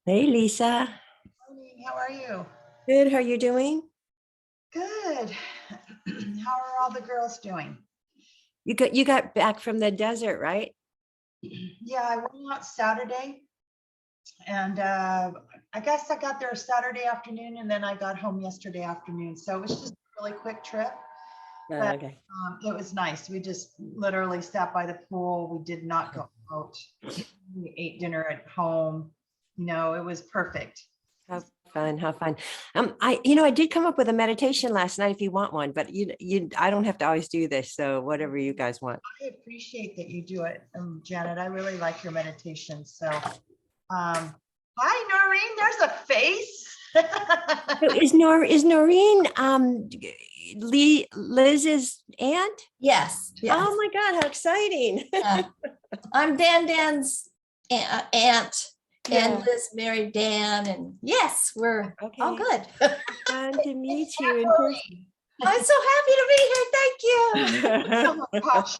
Hey, Lisa. Morning. How are you? Good. How are you doing? Good. How are all the girls doing? You got back from the desert, right? Yeah, I went out Saturday and I guess I got there Saturday afternoon and then I got home yesterday afternoon. So it was just a really quick trip, but Okay. it was nice. We just literally sat by the pool. We did not go out. We ate dinner at home. It was perfect. How fun. How fun. I did come up with a meditation last night if you want one, but I don't have to always do this. So whatever you guys want. I appreciate that you do it, Janet. I really like your meditation. So, hi, Noreen. There's a face. So is Noreen Liz's aunt? Yes, yes. Oh my God, how exciting. I'm Dan's aunt, Yeah. and Liz married Dan, and yes, we're all Okay. good. Fun to meet you in I'm so happy to be here. Thank you. person. Oh my gosh.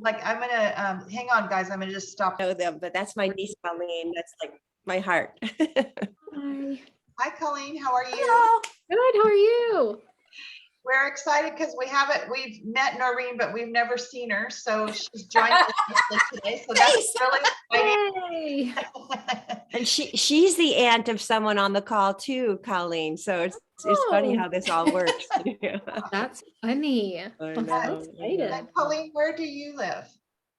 Like, I'm gonna hang on, guys. I'm gonna just stop. Know them, but that's my niece Colleen. That's like my heart. Hi. Hi, Colleen. How are you? Hello. Good. How are you? We're excited because we've met Noreen, but we've never seen her. So she's joining us today. So that's really Hey. exciting. And she's the aunt of someone on the call too, Colleen. So it's funny Oh. how this all works. That's funny. I I'm know, so excited. And Colleen, where do you live?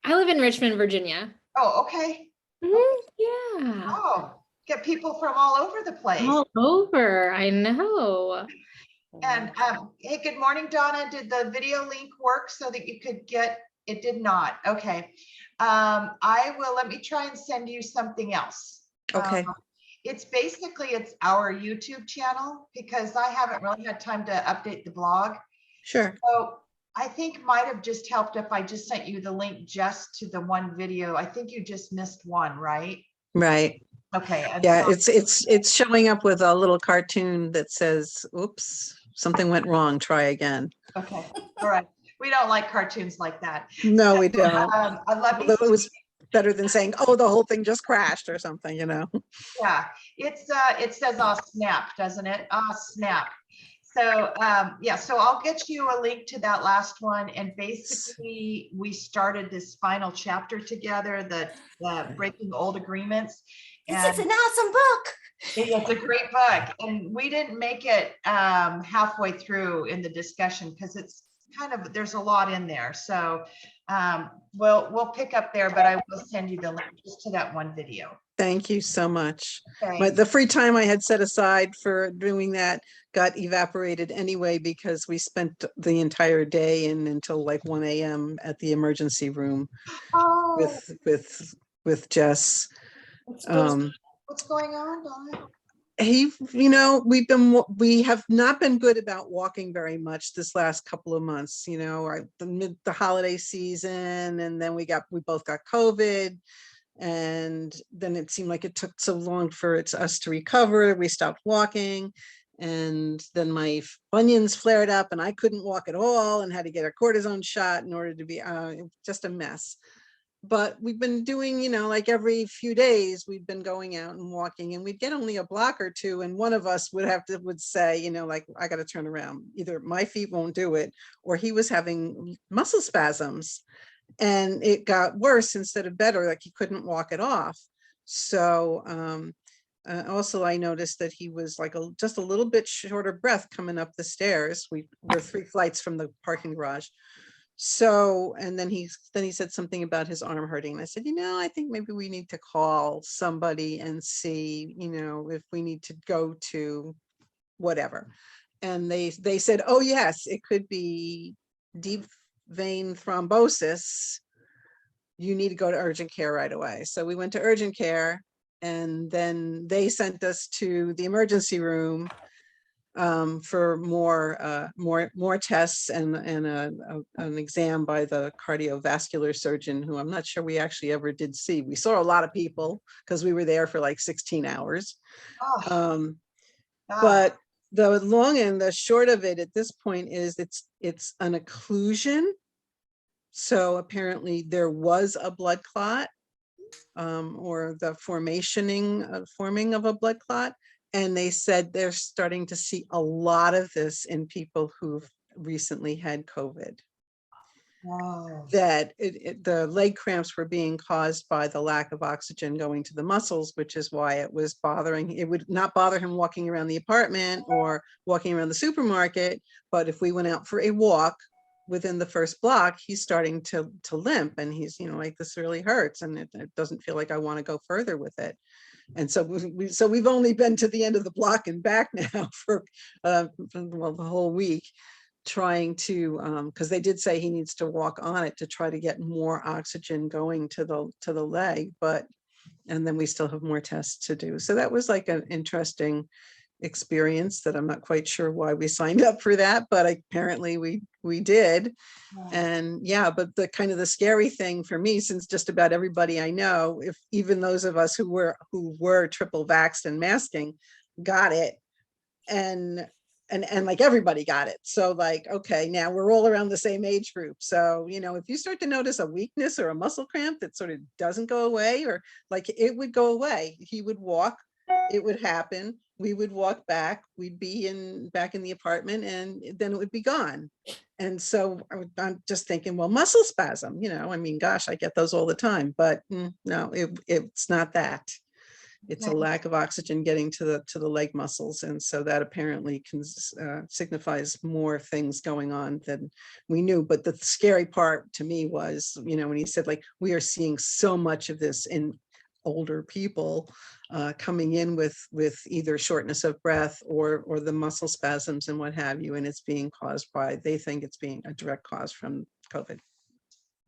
I live in Richmond, Virginia. Oh, okay. Yeah. Oh, get people from all over the place. All over. I know. And hey, good morning, Donna. Did the video link work so that you could get, it did not. Okay. Let me try and send you something else. Okay. It's our YouTube channel because I haven't really had time to update the blog. Sure. So I think might have just helped if I just sent you the link just to the one video. I think you just missed one, right? Right. Okay. Yeah, it's showing up with a little cartoon that says, oops, something went wrong, try again. Okay. All right. We don't like cartoons like that. No, we don't. I love you. Although it was better than saying, oh, the whole thing just crashed or something, Yeah, it says snap, doesn't it? Snap. So yeah, so I'll get you a link to that last one. And basically we started this final chapter together, the Breaking Old Agreements. This is an awesome book. It's a great book. And we didn't make it halfway through in the discussion because it's there's a lot in there. So we'll pick up there, but I will send you the link just to that one video. Thank you so much. Okay. But the free time I had set aside for doing that got evaporated anyway because we spent the entire day until like 1 a.m. at the emergency room Oh, with Jess. what's going on, Donna? We have not been good about walking very much this last couple of months, the holiday season, and then we both got COVID, and then it seemed like it took so long for us to recover. We stopped walking, and then my bunions flared up and I couldn't walk at all and had to get a cortisone shot in order to be just a mess. But we've been doing, like every few days, we've been going out and walking, and we'd get only a block or two. And one of us would say, like, I got to turn around. Either my feet won't do it, or he was having muscle spasms, and it got worse instead of better. Like he couldn't walk it off. So also I noticed that he was like just a little bit short of breath coming up the stairs. We were 3 flights from the parking garage. So, and then he said something about his arm hurting. And I said, I think maybe we need to call somebody and see, if we need to go to whatever. And they said, oh yes, it could be deep vein thrombosis. You need to go to urgent care right away. So we went to urgent care, and then they sent us to the emergency room for more tests and an exam by the cardiovascular surgeon, who I'm not sure we actually ever did see. We saw a lot of people because we were there for like 16 hours. Oh, But the long and the short of it at this point is it's an occlusion. So apparently there was a blood clot or the forming of a blood clot. And they said they're starting to see a lot of this in people who've recently had COVID. Oh, That the leg cramps were being caused by the lack of oxygen going to the muscles, which is why it was bothering. It would not bother him walking around the apartment or walking around the supermarket, but if we went out for a walk within the first block, he's starting to limp, and he's, you know, like, this really hurts, and it doesn't feel like I want to go further with it. And so we've only been to the end of the block and back now for well, the whole week, trying to because they did say he needs to walk on it to try to get more oxygen going to the leg, but and then we still have more tests to do. So that was like an interesting experience that I'm not quite sure why we signed up for that, but apparently we did. wow. And yeah, but the kind of the scary thing for me, since just about everybody I know, if even those of us who were triple vaxxed and masking got it, and like everybody got it. So like, okay, now we're all around the same age group. So, you know, if you start to notice a weakness or a muscle cramp that sort of doesn't go away, or like it would go away, he would walk, it would happen, we would walk back, we'd be back in the apartment, and then it would be gone. And so I'm just thinking, well, muscle spasm, you know, I mean, gosh, I get those all the time, but no, it's not that. It's a Okay. lack of oxygen getting to the leg muscles. And so that apparently signifies more things going on than we knew. But the scary part to me was, you know, when he said, like, we are seeing so much of this in older people coming in with either shortness of breath or the muscle spasms and what have you. And it's being caused by, they think it's being a direct cause from COVID.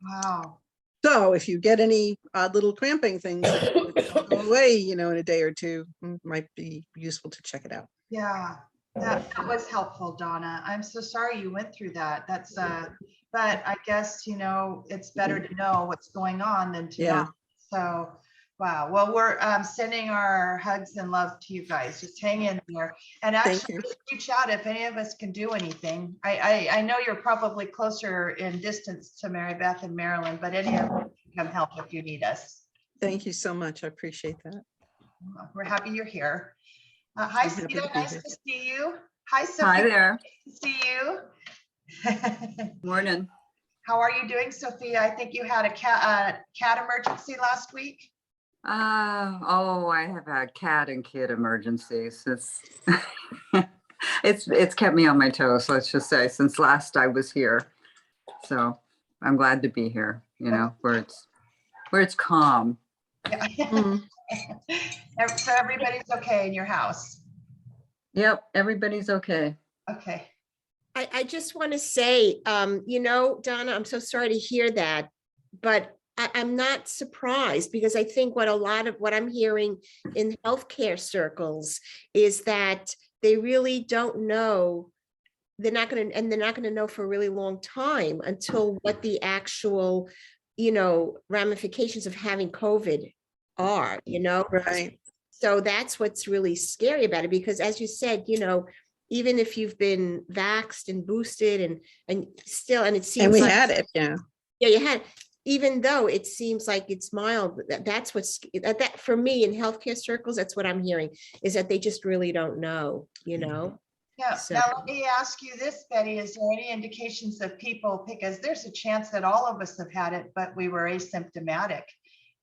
Wow. So if you get any odd little cramping things that don't go away, you know, in a day or two, might be useful to check it out. Yeah, that was helpful, Donna. I'm so sorry you went through that. That's but I guess, you know, it's better to know what's going on than to Yeah. not. So, wow. Well, we're sending our hugs and love to you guys. Just hang in there. And Thank actually, you. just reach out if any of us can do anything. I know you're probably closer in distance to Mary Beth and Marilyn, but any of us can come help if you need us. Thank you so much. I appreciate that. We're happy you're here. Hi, I'm happy Sita. to be Nice here. to see you. Hi, Sophie. Hi there. Nice to see you. Morning. How are you doing, Sophia? I think you had a cat emergency last week. Oh, I have had cat and kid emergencies. It's kept me on my toes, let's just say, since last I was here. So I'm glad to be here, you know, where it's calm. Yeah. Mm. So everybody's okay in your house. Yep, everybody's okay. Okay. I just want to say, you know, Donna, I'm so sorry to hear that, but I'm not surprised, because I think what a lot of what I'm hearing in healthcare circles is that they really don't know. They're not going to know for a really long time until what the actual, you know, ramifications of having COVID are, you know. Right. So that's what's really scary about it, because as you said, you know, even if you've been vaxxed and boosted and still, and it seems And we like, had it. Yeah. yeah, you had, even though it seems like it's mild, that's what's that for me in healthcare circles, that's what I'm hearing, is that they just really don't know, you know. Yeah. So- Now let me ask you this, Betty. Is there any indications of people, because there's a chance that all of us have had it, but we were asymptomatic.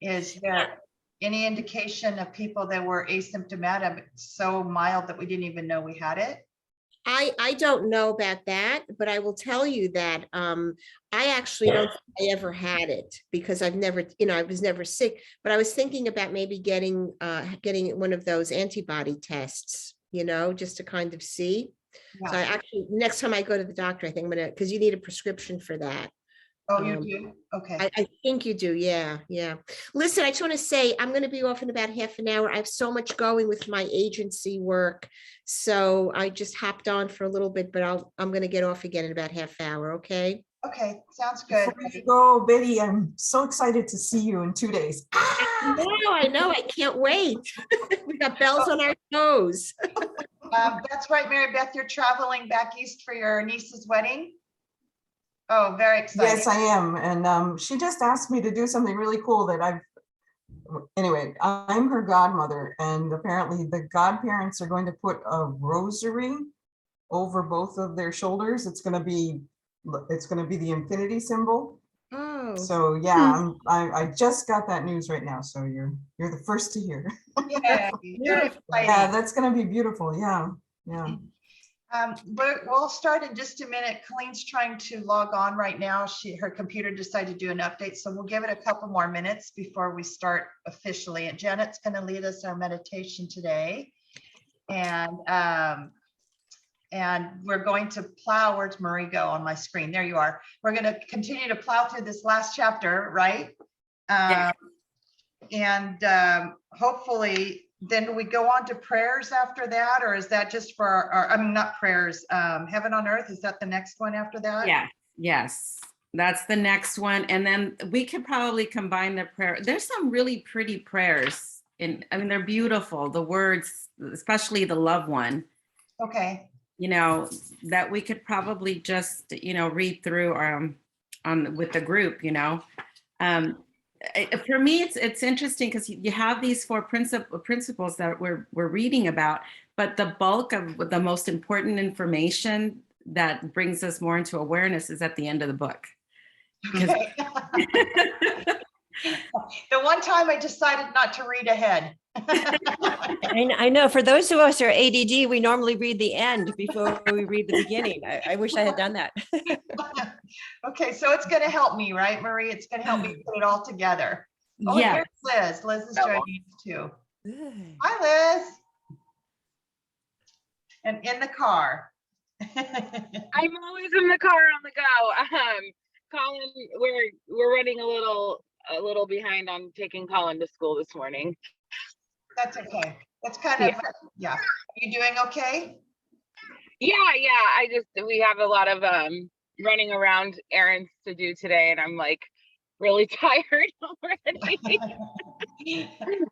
Is there any indication of people that were asymptomatic, so mild that we didn't even know we had it? I don't know about that, but I will tell you that I actually don't think I ever had it, because I've never, you know, I was never sick, but I was thinking about maybe getting one of those antibody tests, you know, just to kind of see. So I Yeah. actually, next time I go to the doctor, I think I'm gonna, because you need a prescription for that. Oh, you do? Okay. I think you do. Yeah. Yeah. Listen, I just want to say, I'm going to be off in about half an hour. I have so much going with my agency work. So I just hopped on for a little bit, but I'm going to get off again in about half hour. Okay. Okay. Sounds good. Before you go, Betty, I'm so excited to see you in 2 days. I know. I can't wait. We got bells on our toes. That's right, Mary Beth, you're traveling back east for your niece's wedding? Oh, very exciting. Yes, I am. And she just asked me to do something really cool that I've anyway, I'm her godmother, and apparently the godparents are going to put a rosary over both of their shoulders. It's gonna be the infinity symbol. Oh, So yeah, I just got that news right now. So you're the first to hear. Yay, very Yeah, exciting. that's gonna be beautiful. Yeah, yeah. We'll start in just a minute. Colleen's trying to log on right now. Her computer decided to do an update, so we'll give it a couple more minutes before we start officially. And Janet's going to lead us our meditation today. And we're going to plow. Where's Marie go on my screen? There you are. We're going to continue to plow through this last chapter, right? Yeah. Hopefully then we go on to prayers after that, or is that just for our, I mean, not prayers, heaven on earth, is that the next one after that? Yeah, yes, that's the next one. And then we could probably combine the prayer. There's some really pretty prayers I mean, they're beautiful, the words, especially the love one, Okay. that we could probably just, read through on with the group, for me, it's interesting because you have these four principles that we're reading about, but the bulk of the most important information that brings us more into awareness is at the end of the book. Okay. The one time I decided not to read ahead. I know for those of us who are ADD, we normally read the end before we read the beginning. I wish I had done that. Okay, so it's going to help me, right, Marie? It's going to help me put it all together. Oh, Yeah. here's Liz. Liz is joining us too. Good. Hi, Liz. And in the car. I'm always in the car on the go. Colin, we're running a little behind on taking Colin to school this morning. That's okay. That's kind of, yeah. Are you doing okay? Yeah. We have a lot of running around errands to do today, and I'm like really tired already.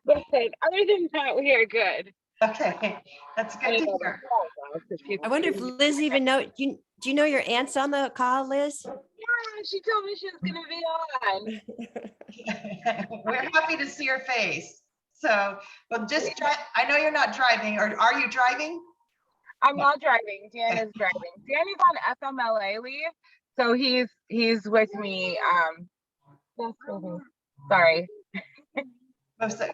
But other than that, we are good. Okay, that's good to hear. I wonder if Liz even do you know your aunt's on the call, Liz? Yeah, she told me she was gonna be on. We're happy to see her face. So, well, just I know you're not driving, or are you driving? I'm not driving. Dan is driving. Dan is on FMLA leave, so he's with me. Sorry. That's good.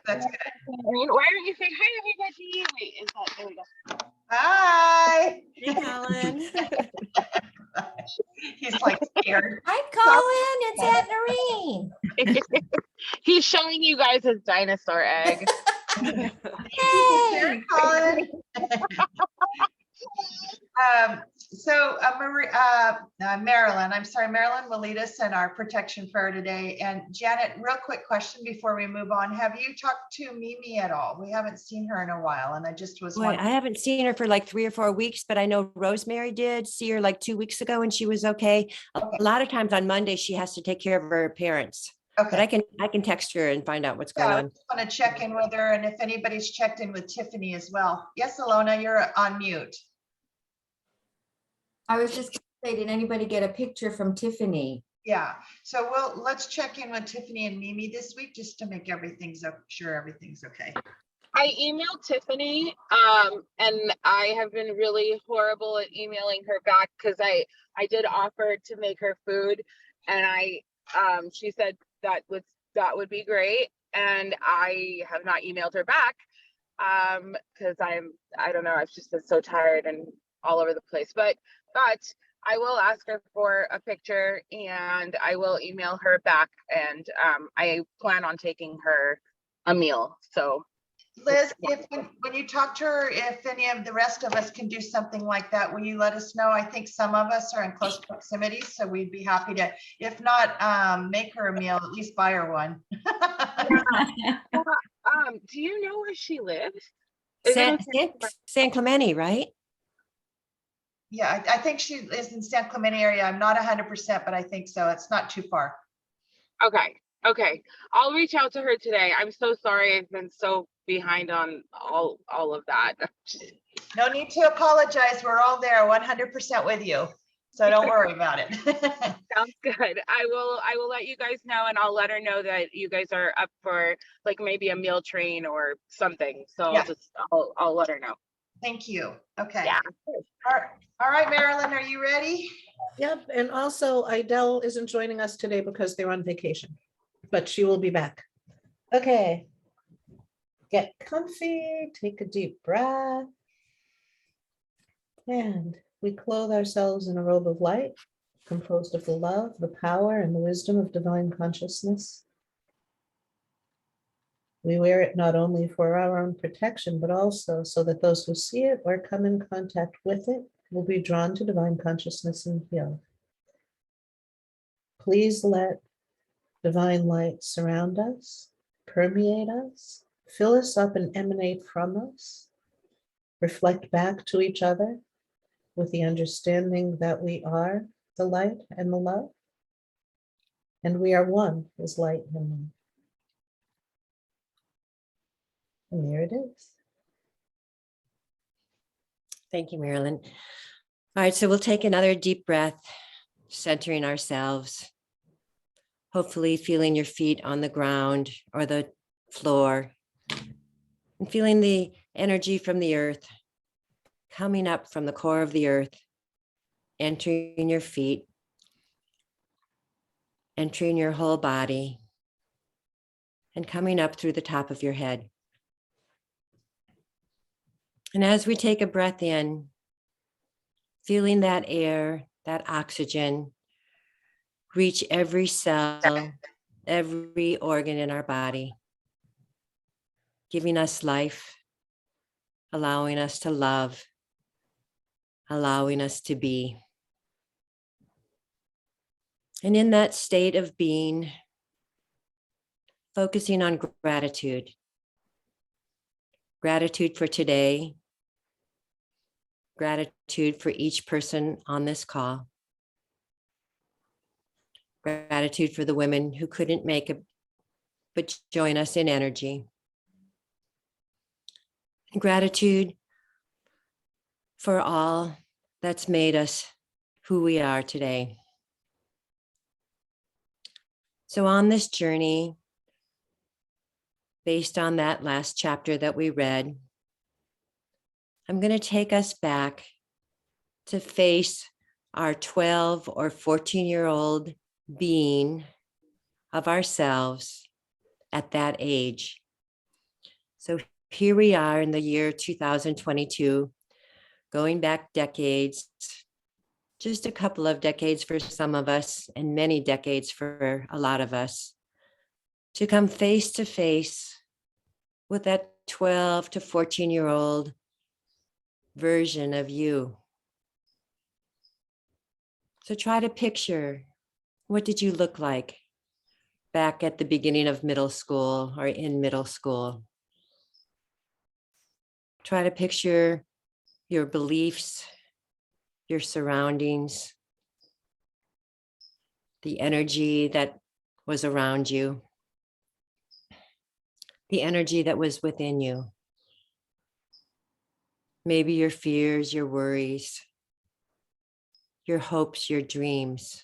Why don't you say hi, everybody? Wait, is that there we go. Hi. Hey, Colin. He's like scared. Hi, Colin. It's Aunt Noreen. He's showing you guys his dinosaur egg. Hey. Colin. Marilyn will lead us in our protection prayer today. And Janet, real quick question before we move on. Have you talked to Mimi at all? We haven't seen her in a while, and I just was Boy, wondering. I haven't seen her for like 3 or 4 weeks, but I know Rosemary did see her like 2 weeks ago and she was okay. A lot of times on Monday, she has to take care of her parents, but Okay. I can text her and find out what's Yeah, going I on. just want to check in with her, and if anybody's checked in with Tiffany as well. Yes, Alona, you're on mute. I was just gonna say, did anybody get a picture from Tiffany? Yeah, so let's check in with Tiffany and Mimi this week just to make sure everything's okay. I emailed Tiffany, and I have been really horrible at emailing her back because I did offer to make her food, and she said that would be great, and I have not emailed her back because I don't know, I've just been so tired and all over the place, but I will ask her for a picture and I will email her back, and I plan on taking her a meal. So Liz, when you talk to her, if any of the rest of us can do something like that, will you let us know? I think some of us are in close proximity, so we'd be happy to, if not make her a meal, at least buy her one. do you know where she lives? San Clemente, right? Yeah, I think she is in San Clemente area. I'm not 100%, but I think so. It's not too far. Okay. I'll reach out to her today. I'm so sorry. I've been so behind on all of that. No need to apologize. We're all there 100% with you. So don't worry about it. Sounds good. I will let you guys know, and I'll let her know that you guys are up for like maybe a meal train or something. So Yeah. I'll let her know. Thank you. Okay. Yeah. All right, Marilyn, are you ready? Yep, and also Idell isn't joining us today because they're on vacation, but she will be back. Okay. Get comfy, take a deep breath. And we clothe ourselves in a robe of light, composed of the love, the power, and the wisdom of divine consciousness. We wear it not only for our own protection, but also so that those who see it or come in contact with it will be drawn to divine consciousness and healed. Please let divine light surround us, permeate us, fill us up and emanate from us, reflect back to each other with the understanding that we are the light and the love, and we are one as light and love. And there it is. Thank you, Marilyn. All right, so we'll take another deep breath, centering ourselves. Hopefully feeling your feet on the ground or the floor, and feeling the energy from the earth coming up from the core of the earth, entering your feet, entering your whole body, and coming up through the top of your head. And as we take a breath in, feeling that air, that oxygen, reach every cell, every organ in our body, giving us life, allowing us to love, allowing us to be. And in that state of being, focusing on gratitude. Gratitude for today, gratitude for each person on this call. Gratitude for the women who couldn't make it, but join us in energy. Gratitude for all that's made us who we are today. So on this journey, based on that last chapter that we read, I'm going to take us back to face our 12 or 14-year-old being of ourselves at that age. So here we are in the year 2022, going back decades, just a couple of decades for some of us and many decades for a lot of us, to come face to face with that 12 to 14-year-old version of you. So try to picture, what did you look like back at the beginning of middle school or in middle school? Try to picture your beliefs, your surroundings, the energy that was around you, the energy that was within you. Maybe your fears, your worries, your hopes, your dreams.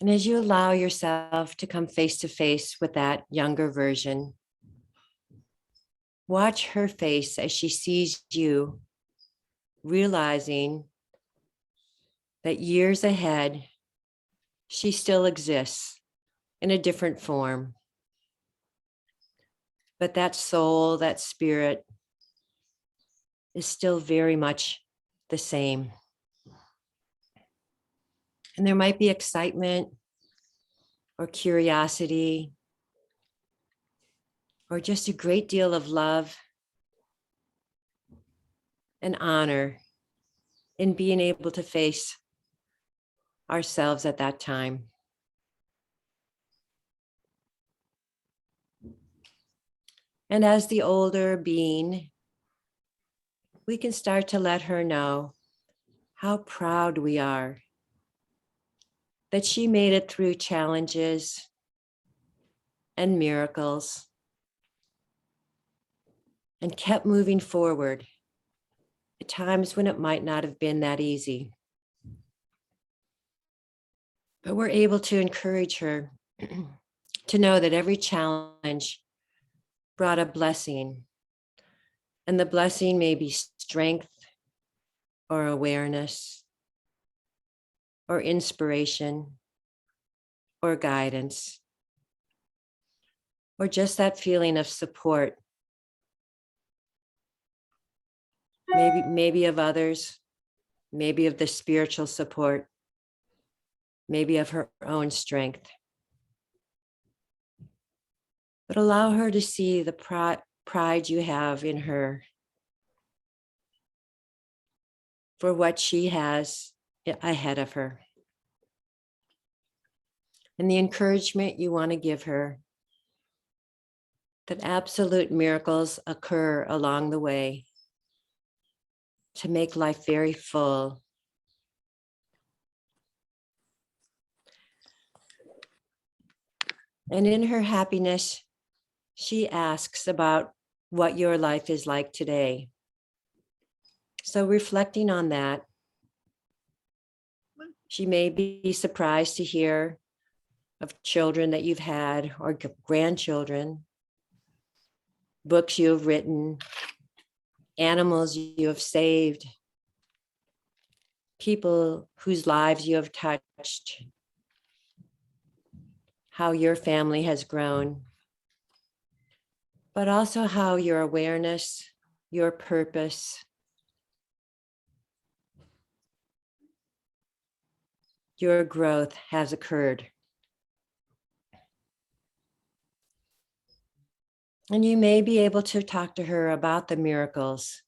And as you allow yourself to come face to face with that younger version, watch her face as she sees you, realizing that years ahead, she still exists in a different form. But that soul, that spirit is still very much the same. And there might be excitement or curiosity or just a great deal of love and honor in being able to face ourselves at that time. And as the older being, we can start to let her know how proud we are that she made it through challenges and miracles and kept moving forward at times when it might not have been that easy. But we're able to encourage her to know that every challenge brought a blessing, and the blessing may be strength or awareness or inspiration or guidance or just that feeling of support, maybe of others, maybe of the spiritual support, maybe of her own strength. But allow her to see the pride you have in her for what she has ahead of her, and the encouragement you want to give her that absolute miracles occur along the way to make life very full. And in her happiness, she asks about what your life is like today. So reflecting on that, she may be surprised to hear of children that you've had or grandchildren, books you have written, animals you have saved, people whose lives you have touched, how your family has grown, but also how your awareness, your purpose, your growth has occurred. And you may be able to talk to her about the miracles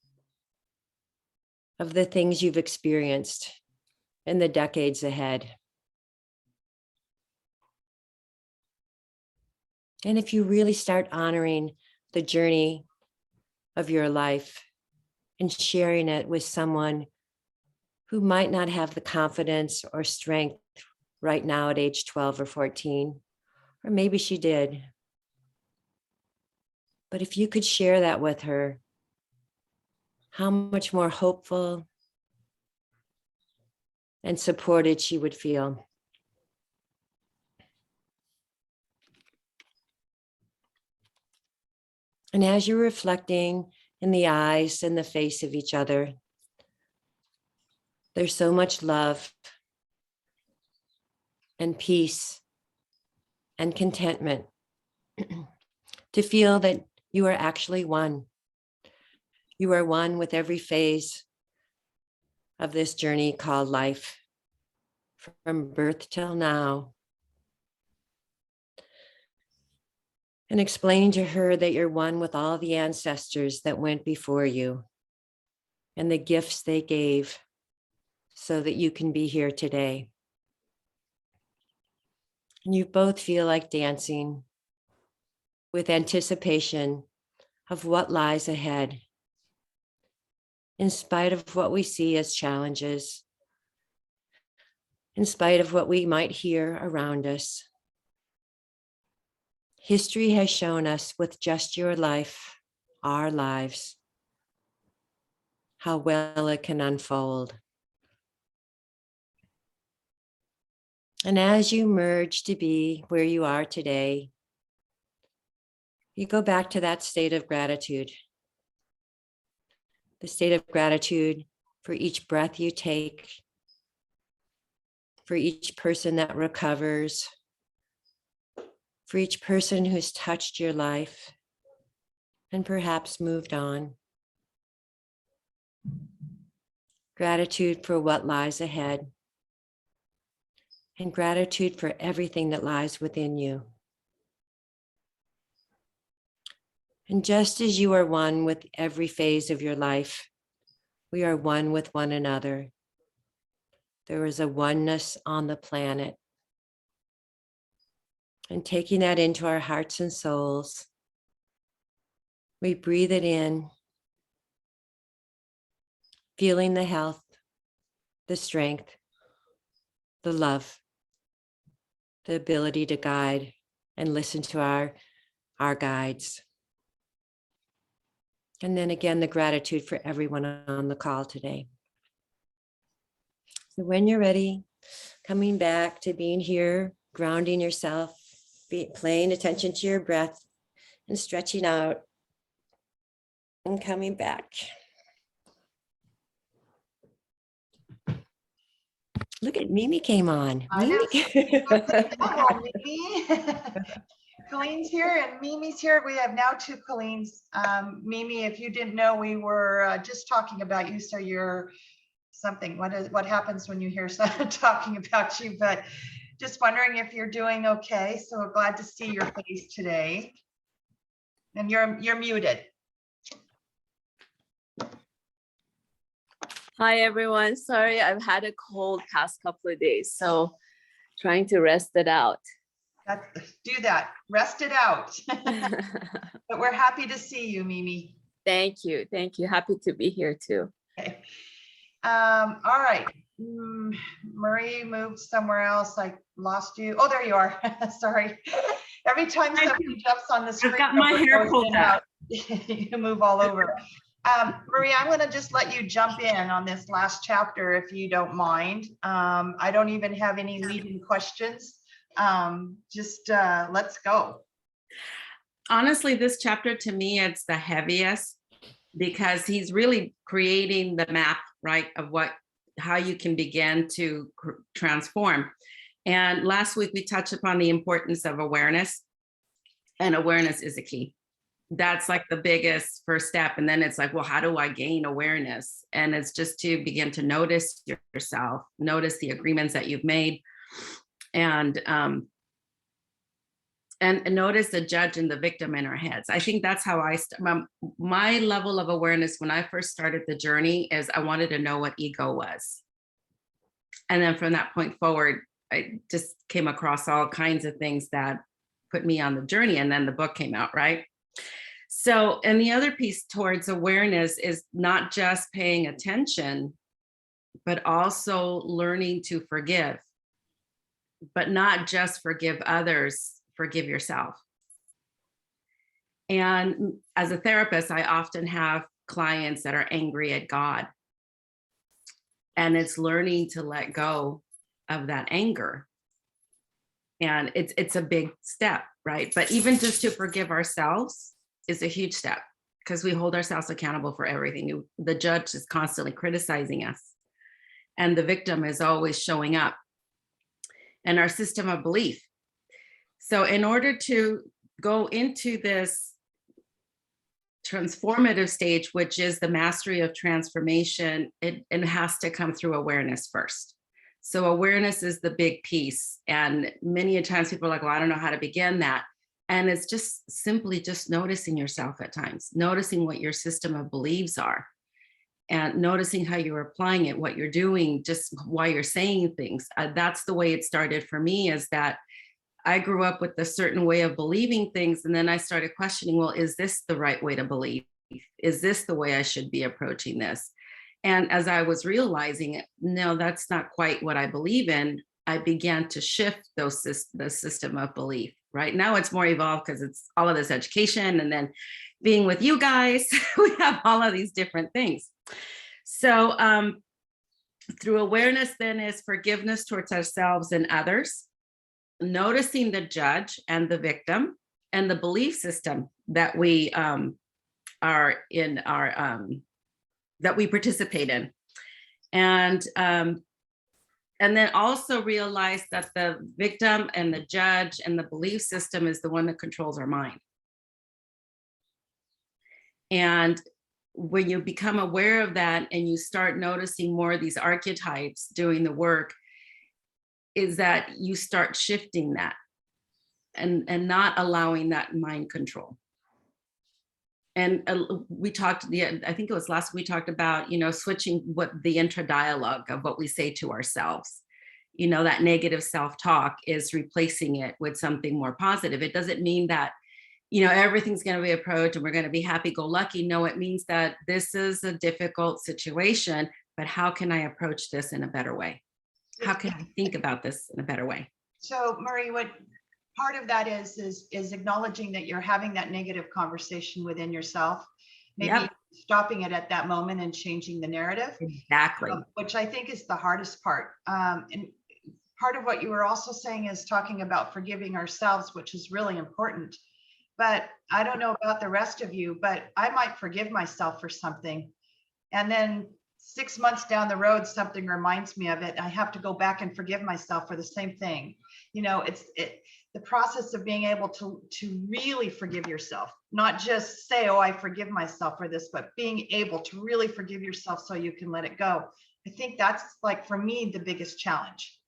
of the things you've experienced in the decades ahead. And if you really start honoring the journey of your life and sharing it with someone who might not have the confidence or strength right now at age 12 or 14, or maybe she did. But if you could share that with her, how much more hopeful and supported she would feel. And as you're reflecting in the eyes and the face of each other, there's so much love and peace and contentment to feel that you are actually one. You are one with every phase of this journey called life, from birth till now. And explain to her that you're one with all the ancestors that went before you and the gifts they gave so that you can be here today. And you both feel like dancing with anticipation of what lies ahead, in spite of what we see as challenges, in spite of what we might hear around us. History has shown us with just your life, our lives, how well it can unfold. And as you merge to be where you are today, you go back to that state of gratitude. The state of gratitude for each breath you take, for each person that recovers, for each person who's touched your life and perhaps moved on. Gratitude for what lies ahead, and gratitude for everything that lies within you. And just as you are one with every phase of your life, we are one with one another. There is a oneness on the planet. And taking that into our hearts and souls, we breathe it in, feeling the health, the strength, the love, the ability to guide and listen to our guides. And then again, the gratitude for everyone on the call today. So when you're ready, coming back to being here, grounding yourself, paying attention to your breath and stretching out and coming back. Look at Mimi came on. I know. Mimi. Hello, Mimi. Colleen's here and Mimi's here. We have now two Colleens. Mimi, if you didn't know, we were just talking about you. So you're something. What happens when you hear someone talking about you? But just wondering if you're doing okay. So glad to see your face today. And you're muted. Hi everyone. Sorry, I've had a cold past couple of days, so trying to rest it out. Do that. Rest it out. But we're happy to see you, Mimi. Thank you. Thank you. Happy to be here too. Okay. All right. Marie moved somewhere else. I lost you. Oh, there you are. Sorry. Every time somebody jumps on the screen, I've got my hair pulled up. You move all over. Marie, I'm going to just let you jump in on this last chapter if you don't mind. I don't even have any leading questions. Let's go. Honestly, this chapter to me, it's the heaviest because he's really creating the map, right, of how you can begin to transform. And last week we touched upon the importance of awareness, and awareness is a key. That's like the biggest first step. And then it's like, well, how do I gain awareness? And it's just to begin to notice yourself, notice the agreements that you've made, and notice the judge and the victim in our heads. I think that's how my level of awareness when I first started the journey is I wanted to know what ego was. And then from that point forward, I just came across all kinds of things that put me on the journey. And then the book came out, right? So, and the other piece towards awareness is not just paying attention, but also learning to forgive, but not just forgive others, forgive yourself. And as a therapist, I often have clients that are angry at God. And it's learning to let go of that anger. And it's a big step, right? But even just to forgive ourselves is a huge step because we hold ourselves accountable for everything. The judge is constantly criticizing us, and the victim is always showing up, and our system of belief. So in order to go into this transformative stage, which is the mastery of transformation, it has to come through awareness first. So awareness is the big piece. And many a times people are like, well, I don't know how to begin that. And it's just simply just noticing yourself at times, noticing what your system of beliefs are, and noticing how you're applying it, what you're doing, just why you're saying things. That's the way it started for me, is that I grew up with a certain way of believing things. And then I started questioning, well, is this the right way to believe? Is this the way I should be approaching this? And as I was realizing it, no, that's not quite what I believe in, I began to shift the system of belief. Right now it's more evolved because it's all of this education, and then being with you guys, we have all of these different things. So through awareness then is forgiveness towards ourselves and others, noticing the judge and the victim and the belief system that we are in our that we participate in, and then also realize that the victim and the judge and the belief system is the one that controls our mind. And when you become aware of that and you start noticing more of these archetypes doing the work, is that you start shifting that and not allowing that mind control. And we talked, I think it was last week, we talked about, switching what the intra-dialogue of what we say to ourselves. That negative self-talk is replacing it with something more positive. It doesn't mean that, everything's going to be approached and we're going to be happy-go-lucky. No, it means that this is a difficult situation, but how can I approach this in a better way? How can I think about this in a better way? So Marie, what part of that is acknowledging that you're having that negative conversation within yourself, maybe Yep. stopping it at that moment and changing the narrative, Exactly. which I think is the hardest part. And part of what you were also saying is talking about forgiving ourselves, which is really important. But I don't know about the rest of you, but I might forgive myself for something. And then 6 months down the road, something reminds me of it. I have to go back and forgive myself for the same thing. You know, the process of being able to really forgive yourself, not just say, oh, I forgive myself for this, but being able to really forgive yourself so you can let it go. I think that's, like, for me, the biggest challenge.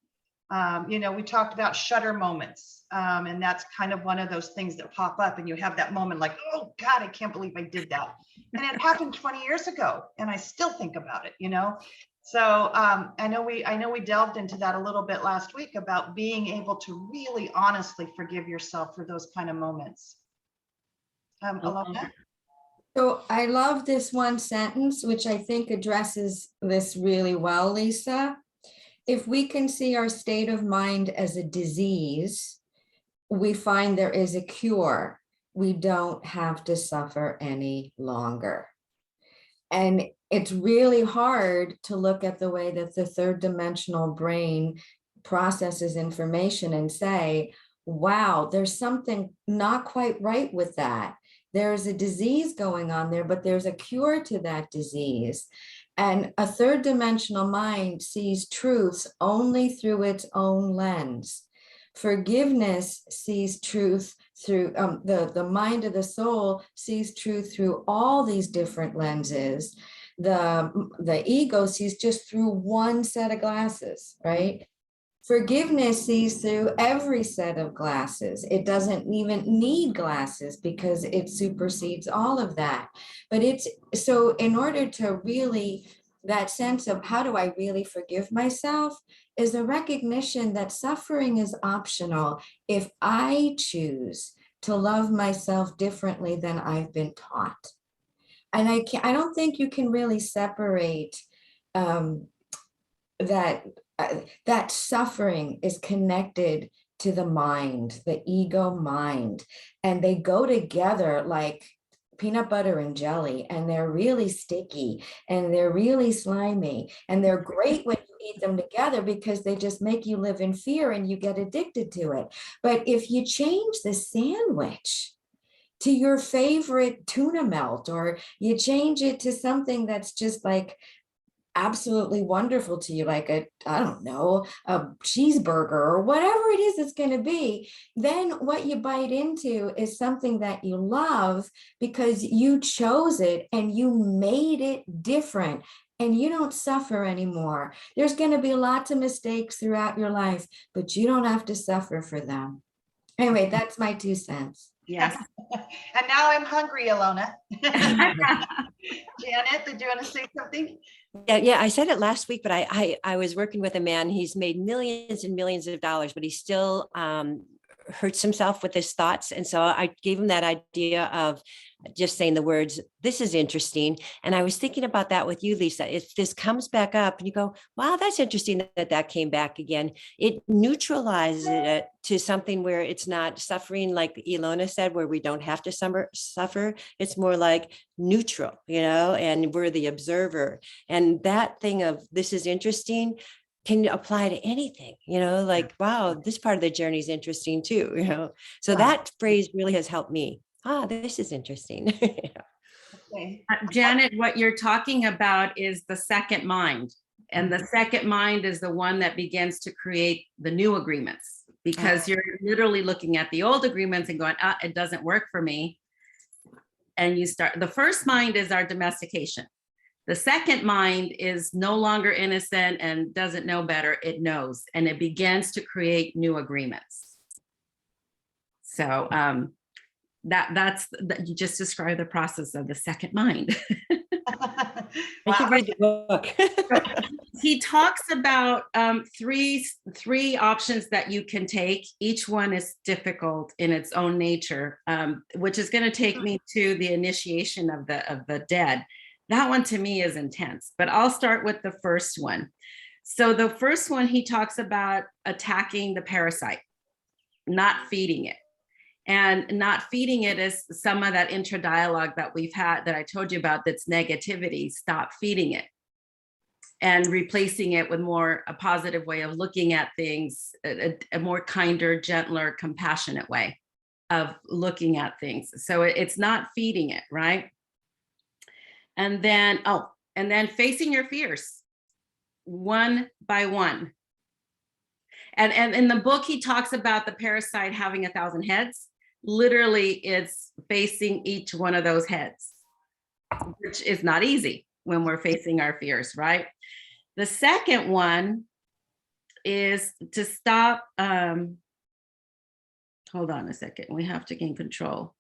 You know, we talked about shutter moments, and that's kind of one of those things that pop up and you have that moment like, oh God, I can't believe I did that. And it happened 20 years ago and I still think about it, you know? So I know we delved into that a little bit last week about being able to really honestly forgive yourself for those kind of moments. Alona? So I love this one sentence, which I think addresses this really well, Lisa. If we can see our state of mind as a disease, we find there is a cure. We don't have to suffer any longer. And it's really hard to look at the way that the third dimensional brain processes information and say, wow, there's something not quite right with that. There's a disease going on there, but there's a cure to that disease. And a third dimensional mind sees truths only through its own lens. Forgiveness sees truth through the mind of the soul sees truth through all these different lenses. The ego sees just through one set of glasses, right? Forgiveness sees through every set of glasses. It doesn't even need glasses because it supersedes all of that. But it's so in order to really, that sense of how do I really forgive myself is a recognition that suffering is optional if I choose to love myself differently than I've been taught. And I don't think you can really separate that suffering is connected to the mind, the ego mind, and they go together like peanut butter and jelly, and they're really sticky and they're really slimy, and they're great when you eat them together because they just make you live in fear and you get addicted to it. But if you change the sandwich to your favorite tuna melt, or you change it to something that's just like absolutely wonderful to you, like I don't know, a cheeseburger or whatever it is it's going to be, then what you bite into is something that you love because you chose it and you made it different and you don't suffer anymore. There's going to be lots of mistakes throughout your life, but you don't have to suffer for them. Anyway, that's my 2 cents. Yes. And now I'm hungry, Alona. Janet, did you want to say something? Yeah, I said it last week, but I was working with a man. He's made millions and millions of dollars, but he still hurts himself with his thoughts. And so I gave him that idea of just saying the words, this is interesting. And I was thinking about that with you, Lisa. If this comes back up and you go, wow, that's interesting that came back again, it neutralizes it to something where it's not suffering, like Ilona said, where we don't have to suffer. It's more like neutral, you know, and we're the observer. And that thing of this is interesting can apply to anything, you know, like, wow, this part of the journey is interesting too, you know. So that phrase really has helped me. This is interesting. Okay. Janet, what you're talking about is the second mind. And the second mind is the one that begins to create the new agreements, because you're literally looking at the old agreements and going, it doesn't work for me. And you start, the first mind is our domestication. The second mind is no longer innocent and doesn't know better. It knows, and it begins to create new agreements. So you just described the process of the second mind. I should read the book. He talks about three options that you can take. Each one is difficult in its own nature, which is going to take me to the initiation of the dead. That one to me is intense, but I'll start with the first one. So the first one, he talks about attacking the parasite, not feeding it. and not feeding it as some of that intra dialogue that we've had that I told you about that's negativity. Stop feeding it and replacing it with more a positive way of looking at things, a more kinder, gentler, compassionate way of looking at things. So it's not feeding it, right? And then, and then facing your fears one by one. And in the book, he talks about the parasite having 1,000 heads. Literally, it's facing each one of those heads, which is not easy when we're facing our fears, right? The second one is to stop. Hold on a second. We have to gain control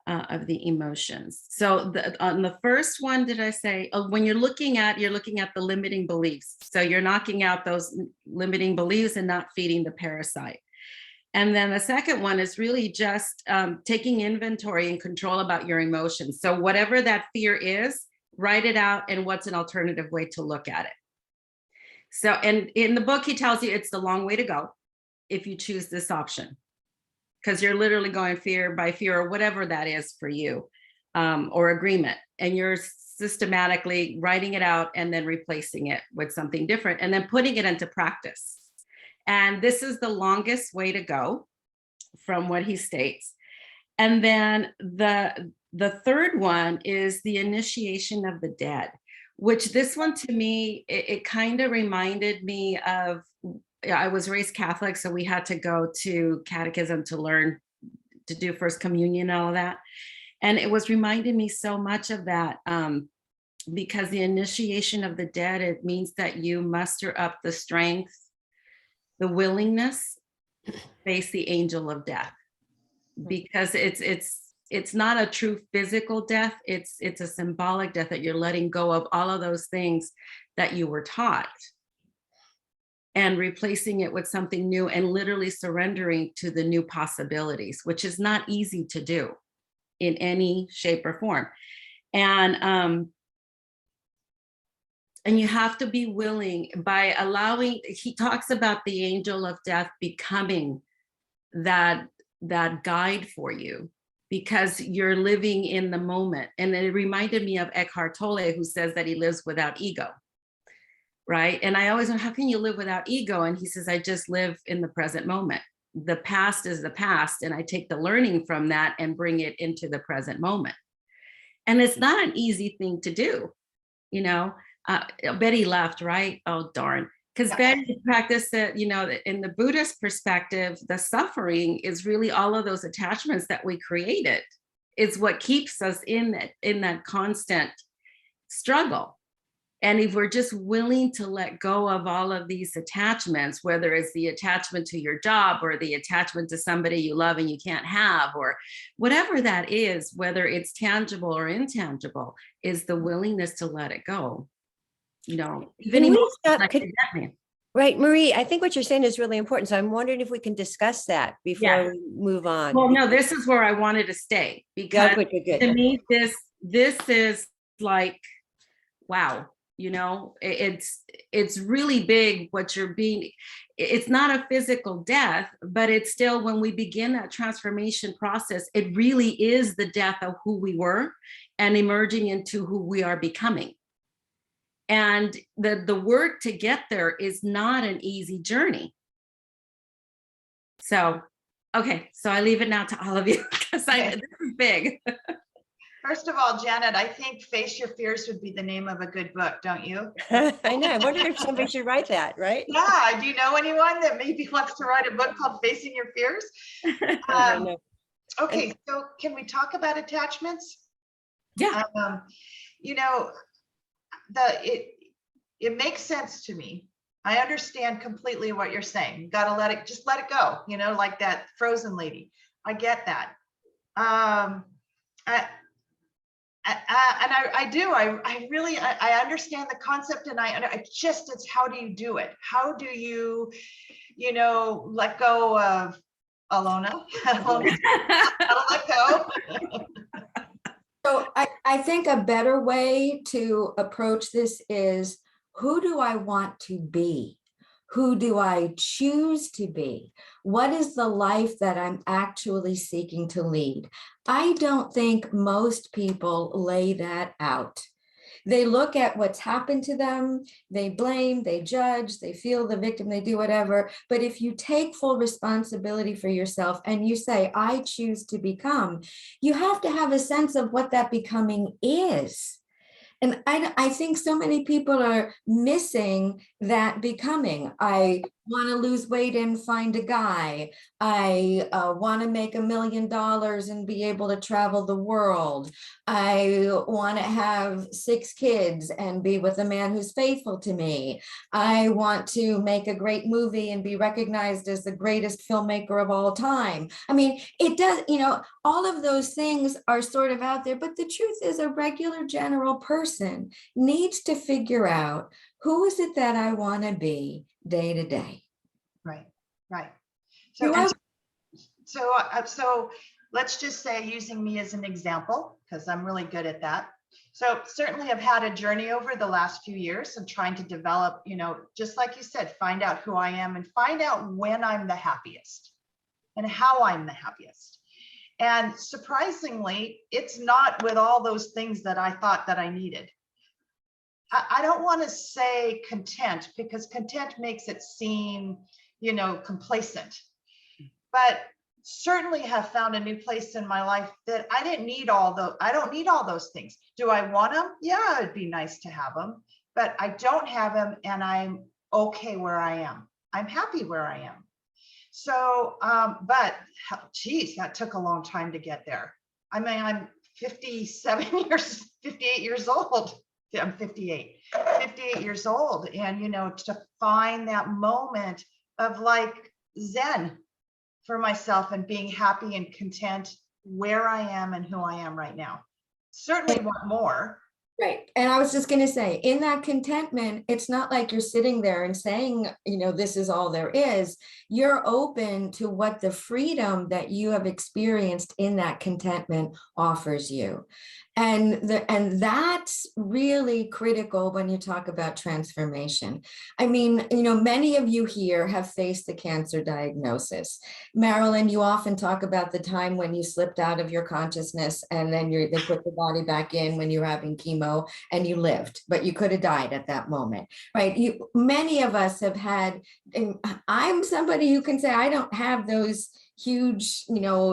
of the emotions. So on the first one, did I say, when you're looking at the limiting beliefs. So you're knocking out those limiting beliefs and not feeding the parasite. And then the second one is really just taking inventory and control about your emotions. So whatever that fear is, write it out and what's an alternative way to look at it. So, and in the book, he tells you it's the long way to go if you choose this option, because you're literally going fear by fear or whatever that is for you, or agreement. And you're systematically writing it out and then replacing it with something different and then putting it into practice. And this is the longest way to go from what he states. And then the third one is the initiation of the dead, which this one to me, it kind of reminded me of, I was raised Catholic, so we had to go to catechism to learn to do First Communion and all of that. And it was reminding me so much of that, because the initiation of the dead, it means that you muster up the strength, the willingness, face the angel of death, because it's not a true physical death. It's a symbolic death that you're letting go of all of those things that you were taught and replacing it with something new and literally surrendering to the new possibilities, which is not easy to do in any shape or form. And you have to be willing, by allowing, he talks about the angel of death becoming that guide for you, because you're living in the moment. And it reminded me of Eckhart Tolle, who says that he lives without ego, right? And I always wonder, how can you live without ego? And he says, I just live in the present moment. The past is the past, and I take the learning from that and bring it into the present moment. And it's not an easy thing to do, you know. Betty left, right? Oh, darn. Because Betty practiced that, you know, in the Buddhist perspective, the suffering is really all of those attachments that we created. It's what keeps us in that constant struggle. And if we're just willing to let go of all of these attachments, whether it's the attachment to your job or the attachment to somebody you love and you can't have, or whatever that is, whether it's tangible or intangible, is the willingness to let it go. You know, even right, Marie, I think what you're saying is really important. So I'm wondering if we can discuss that before we move on. Well, no, this is where I wanted to stay, because good. To me, this is like, wow, you know, it's really big what you're being. It's not a physical death, but it's still, when we begin that transformation process, it really is the death of who we were and emerging into who we are becoming. And the work to get there is not an easy journey. So, okay, so I leave it now to all of you, because this is big. First of all, Janet, I think Face Your Fears would be the name of a good book, don't you? I know. I wonder if somebody should write that, right? Yeah. Do you know anyone that maybe wants to write a book called Facing Your Fears? Okay, so can we talk about attachments? Yeah. You know, it makes sense to me. I understand completely what you're saying. You got to just let it go, you know, like that frozen lady. I get that. I do. I really understand the concept, and it's how do you do it? How do you, you know, let go of Alona? How to let go? So I think a better way to approach this is, who do I want to be? Who do I choose to be? What is the life that I'm actually seeking to lead? I don't think most people lay that out. They look at what's happened to them, they blame, they judge, they feel the victim, they do whatever. But if you take full responsibility for yourself and you say, I choose to become, you have to have a sense of what that becoming is. And I think so many people are missing that becoming. I want to lose weight and find a guy. I want to make $1 million and be able to travel the world. I want to have 6 kids and be with a man who's faithful to me. I want to make a great movie and be recognized as the greatest filmmaker of all time. I mean, it does, all of those things are sort of out there, but the truth is a regular general person needs to figure out who is it that I want to be day to day. Right, right. Do So let's just say, using me as an example, because I'm really good at that. So certainly I've had a journey over the last few years of trying to develop, just like you said, find out who I am and find out when I'm the happiest and how I'm the happiest. And surprisingly, it's not with all those things that I thought that I needed. I don't want to say content, because content makes it seem, complacent. But certainly have found a new place in my life that I don't need all those things. Do I want them? Yeah, it'd be nice to have them, but I don't have them, and I'm okay where I am. I'm happy where I am. So, but geez, that took a long time to get there. I mean, I'm 58 years old. I'm 58 years old. And, to find that moment of like Zen for myself and being happy and content where I am and who I am right now. Certainly want more. Right. And I was just going to say, in that contentment, it's not like you're sitting there and saying, this is all there is. You're open to what the freedom that you have experienced in that contentment offers you. And that's really critical when you talk about transformation. I mean, many of you here have faced the cancer diagnosis. Marilyn, you often talk about the time when you slipped out of your consciousness and then they put the body back in when you're having chemo and you lived, but you could have died at that moment, right? Many of us have had, I'm somebody who can say, I don't have those huge,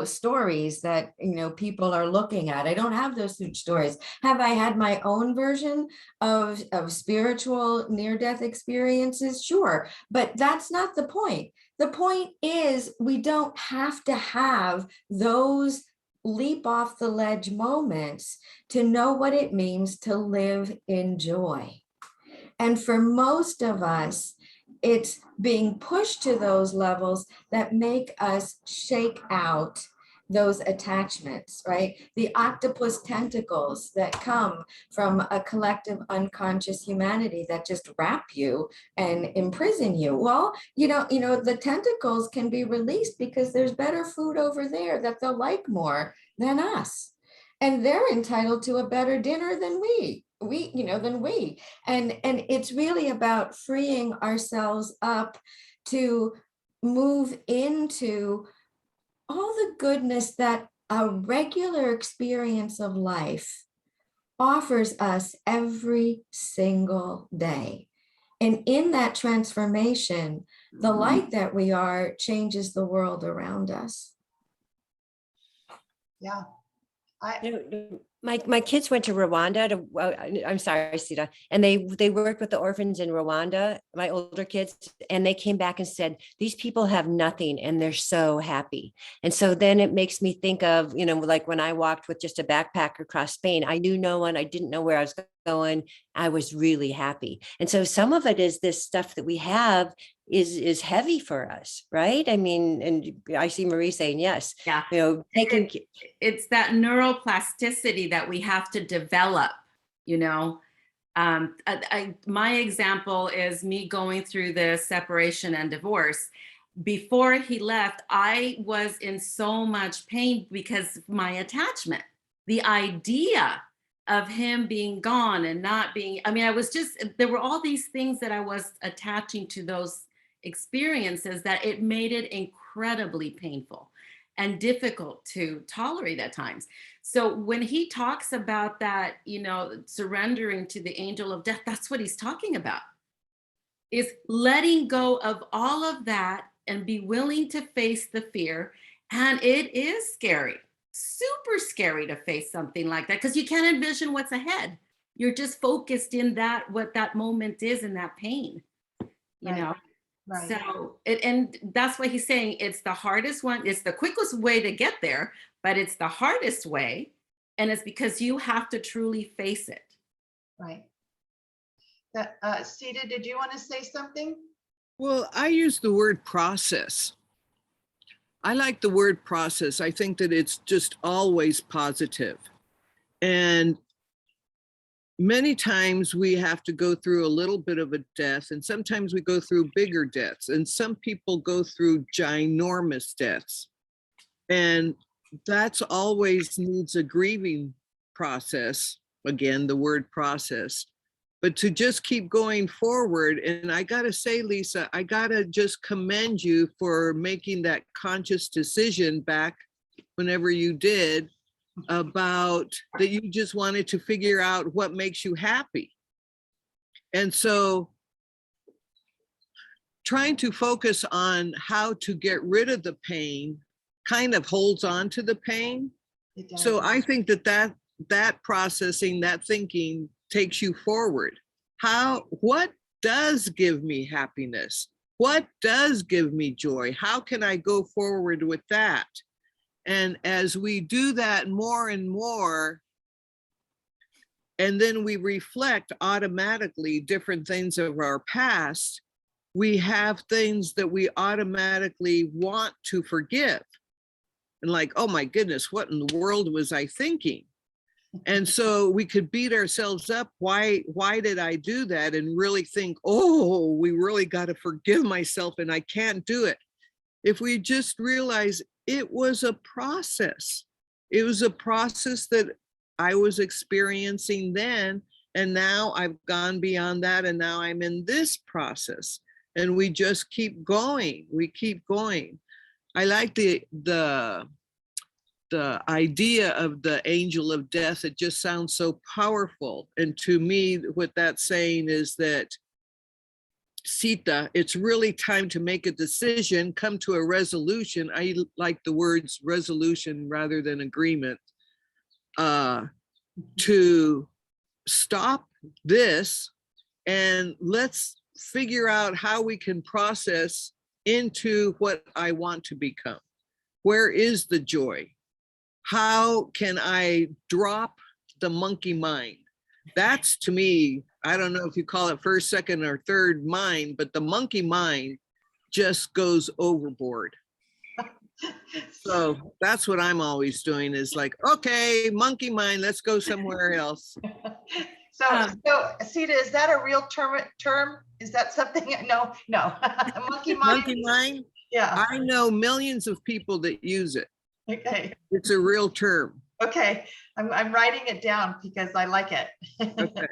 stories that, people are looking at. I don't have those huge stories. Have I had my own version of spiritual near-death experiences? Sure, but that's not the point. The point is we don't have to have those leap off the ledge moments to know what it means to live in joy. And for most of us, it's being pushed to those levels that make us shake out those attachments, right? The octopus tentacles that come from a collective unconscious humanity that just wrap you and imprison you. Well, the tentacles can be released because there's better food over there that they'll like more than us. And they're entitled to a better dinner than we. And it's really about freeing ourselves up to move into all the goodness that a regular experience of life offers us every single day. And in that transformation, the light that we are changes the world around us. Yeah. My kids went to Rwanda I'm sorry, Sita, and they worked with the orphans in Rwanda, my older kids, and they came back and said, these people have nothing and they're so happy. And so then it makes me think of, like when I walked with just a backpack across Spain, I knew no one, I didn't know where I was going. I was really happy. And so some of it is this stuff that we have is heavy for us, right? I mean, and I see Marie saying yes. Yeah. It's that neuroplasticity that we have to develop, my example is me going through the separation and divorce. Before he left, I was in so much pain because of my attachment. The idea of him being gone and not being, there were all these things that I was attaching to those experiences that it made it incredibly painful and difficult to tolerate at times. So when he talks about that, you know, surrendering to the angel of death, that's what he's talking about, is letting go of all of that and be willing to face the fear. And it is scary, super scary to face something like that, because you can't envision what's ahead. You're just focused in that, what that moment is, in that pain, you know? Right. So and that's what he's saying. It's the hardest one. It's the quickest way to get there, but it's the hardest way. And it's because you have to truly face it. Right. Sita, did you want to say something? Well, I use the word process. I like the word process. I think that it's just always positive. And many times we have to go through a little bit of a death, and sometimes we go through bigger deaths, and some people go through ginormous deaths. And that's always needs a grieving process. Again, the word process. But to just keep going forward. And I gotta say, Lisa, I gotta just commend you for making that conscious decision back whenever you did, about that you just wanted to figure out what makes you happy. And so trying to focus on how to get rid of the pain kind of holds on to the pain. So I think that processing, that thinking takes you forward. What does give me happiness? What does give me joy? How can I go forward with that? And as we do that more and more, and then we reflect automatically different things of our past, we have things that we automatically want to forgive. And like, oh my goodness, what in the world was I thinking? And so we could beat ourselves up. Why did I do that? And really think, oh, we really got to forgive myself and I can't do it. If we just realize it was a process. It was a process that I was experiencing then, and now I've gone beyond that, and now I'm in this process. And we just keep going. We keep going. I like the idea of the angel of death. It just sounds so powerful. And to me, what that's saying is that, Sita, it's really time to make a decision, come to a resolution. I like the words resolution rather than agreement, to stop this and let's figure out how we can process into what I want to become. Where is the joy? How can I drop the monkey mind? That's, to me, I don't know if you call it first, second, or third mind, but the monkey mind just goes overboard. So that's what I'm always doing, is like, okay, monkey mind, let's go somewhere else. So Sita, is that a real term? Is that something? No. Monkey mind. Monkey mind? Yeah. I know millions of people that use it. Okay. It's a real term. Okay. I'm writing it down because I like it. Okay.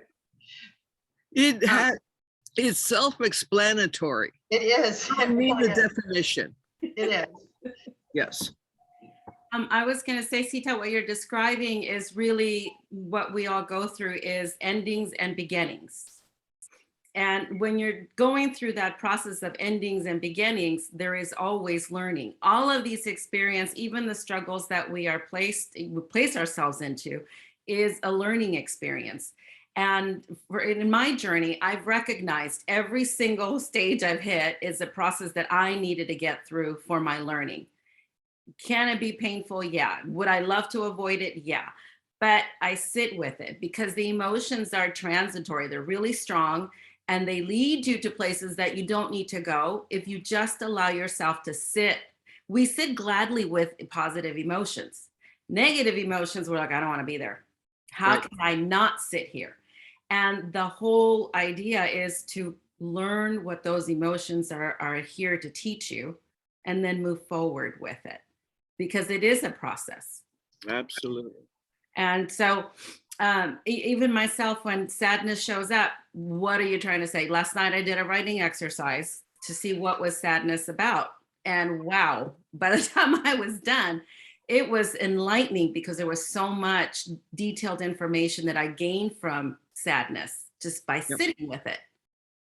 It's self-explanatory. It is. I mean the definition. It is. Yes. I was going to say, Sita, what you're describing is really what we all go through, is endings and beginnings. And when you're going through that process of endings and beginnings, there is always learning. All of these experiences, even the struggles that we place ourselves into, is a learning experience. And in my journey, I've recognized every single stage I've hit is a process that I needed to get through for my learning. Can it be painful? Yeah. Would I love to avoid it? Yeah. But I sit with it because the emotions are transitory. They're really strong, and they lead you to places that you don't need to go if you just allow yourself to sit. We sit gladly with positive emotions. Negative emotions, we're like, I don't want to be there. How can I not sit here? And the whole idea is to learn what those emotions are here to teach you, and then move forward with it, because it is a process. Absolutely. And so even myself, when sadness shows up, what are you trying to say? Last night I did a writing exercise to see what was sadness about. And wow, by the time I was done, it was enlightening because there was so much detailed information that I gained from sadness just by sitting with it.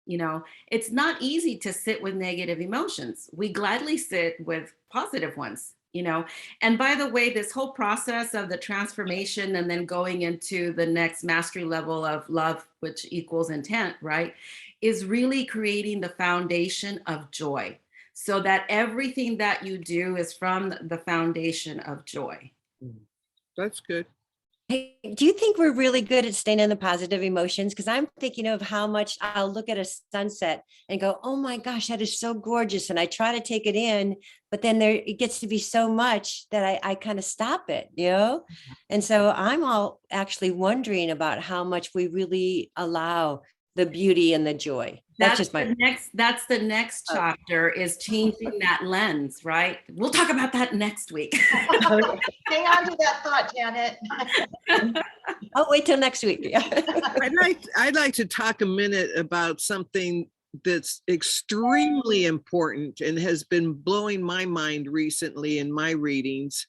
You know, it's not easy to sit with negative emotions. We gladly sit with positive ones, you know. And by the way, this whole process of the transformation and then going into the next mastery level of love, which equals intent, right, is really creating the foundation of joy, so that everything that you do is from the foundation of joy. That's good. Hey, do you think we're really good at staying in the positive emotions? Because I'm thinking of how much I'll look at a sunset and go, oh my gosh, that is so gorgeous. And I try to take it in, but then there it gets to be so much that I kind of stop it, you know? And so I'm all actually wondering about how much we really allow the beauty and the joy. That's just my That's the next chapter, is changing that lens, right? We'll talk about that next week. Hang on to that thought, Janet. I'll wait till next week. Yeah. I'd like to talk a minute about something that's extremely important and has been blowing my mind recently in my readings,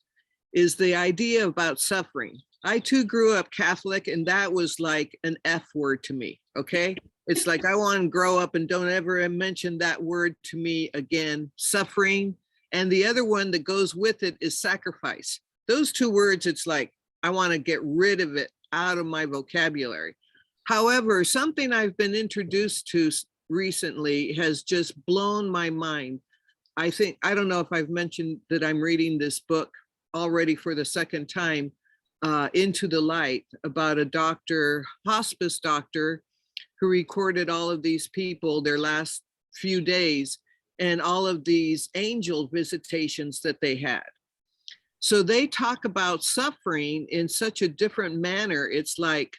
is the idea about suffering. I too grew up Catholic, and that was like an F word to me, okay? It's like, I want to grow up and don't ever mention that word to me again, suffering. And the other one that goes with it is sacrifice. Those two words, it's like, I want to get rid of it out of my vocabulary. However, something I've been introduced to recently has just blown my mind. I don't know if I've mentioned that I'm reading this book already for the second time, Into the Light, about a doctor, hospice doctor, who recorded all of these people, their last few days, and all of these angel visitations that they had. So they talk about suffering in such a different manner. It's like,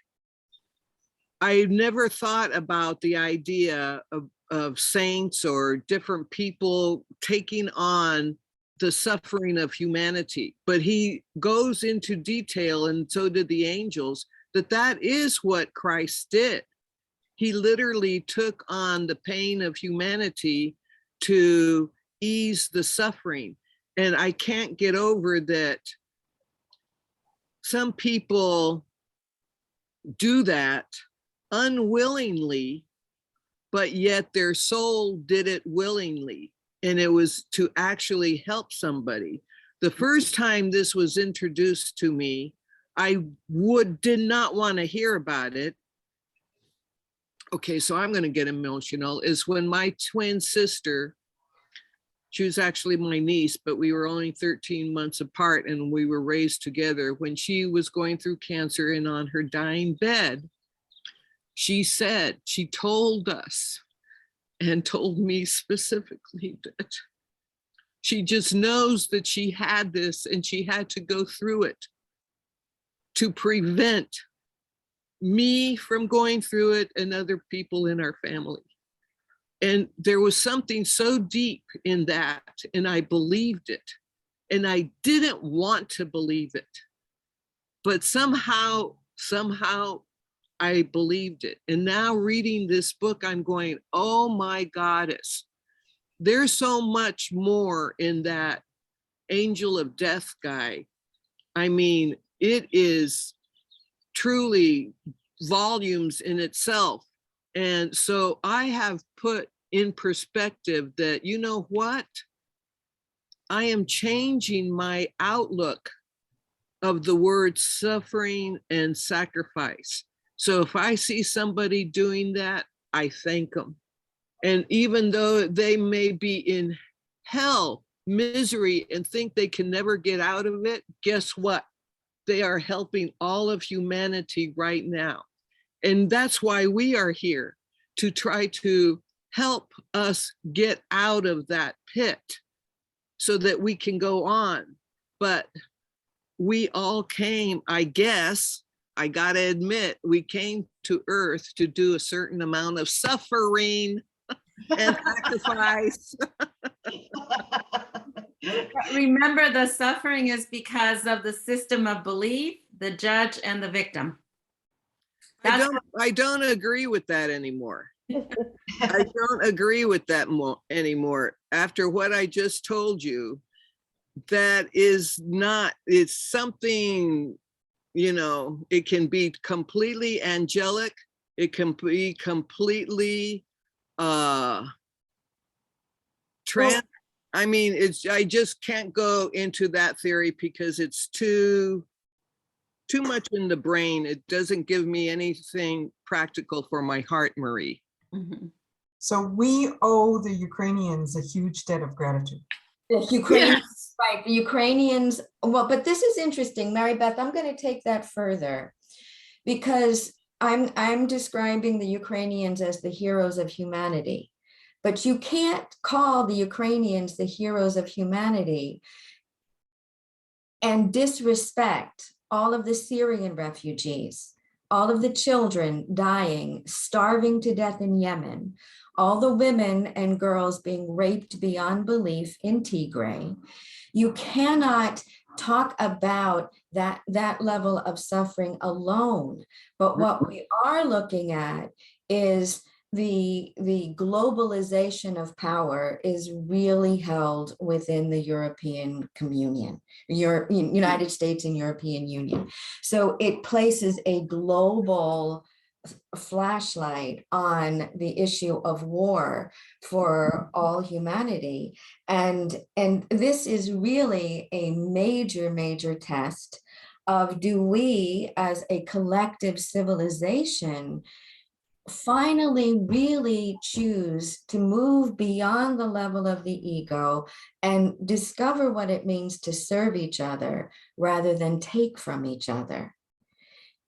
I never thought about the idea of saints or different people taking on the suffering of humanity. But he goes into detail, and so did the angels, that is what Christ did. He literally took on the pain of humanity to ease the suffering. And I can't get over that some people do that unwillingly, but yet their soul did it willingly. And it was to actually help somebody. The first time this was introduced to me, I did not want to hear about it. Okay, so I'm going to get emotional, is when my twin sister, she was actually my niece, but we were only 13 months apart and we were raised together. When she was going through cancer and on her dying bed, she told us and told me specifically that she just knows that she had this and she had to go through it to prevent me from going through it and other people in our family. And there was something so deep in that, and I believed it. And I didn't want to believe it. But somehow I believed it. And now reading this book, I'm going, oh my goddess, there's so much more in that angel of death guy. I mean, it is truly volumes in itself. And so I have put in perspective that, you know what? I am changing my outlook of the word suffering and sacrifice. So if I see somebody doing that, I thank them. And even though they may be in hell, misery, and think they can never get out of it, guess what? They are helping all of humanity right now. And that's why we are here, to try to help us get out of that pit so that we can go on. But we all came, I guess, I gotta admit, we came to Earth to do a certain amount of suffering and sacrifice. Remember, the suffering is because of the system of belief, the judge, and the victim. I don't agree with that anymore. I don't agree with that anymore. After what I just told you, that is not, it's something, you know, it can be completely angelic. It can be completely trans. I mean, I just can't go into that theory because it's too much in the brain. It doesn't give me anything practical for my heart, Marie. So we owe the Ukrainians a huge debt of gratitude. The Ukrainians, right, the Ukrainians, well, but this is interesting, Mary Beth, I'm going to take that further because I'm describing the Ukrainians as the heroes of humanity, but you can't call the Ukrainians the heroes of humanity and disrespect all of the Syrian refugees, all of the children dying, starving to death in Yemen, all the women and girls being raped beyond belief in Tigray. You cannot talk about that level of suffering alone. But what we are looking at is the globalization of power is really held within the European Communion, United States and European Union. So it places a global flashlight on the issue of war for all humanity. And this is really a major test of, do we as a collective civilization finally really choose to move beyond the level of the ego and discover what it means to serve each other rather than take from each other.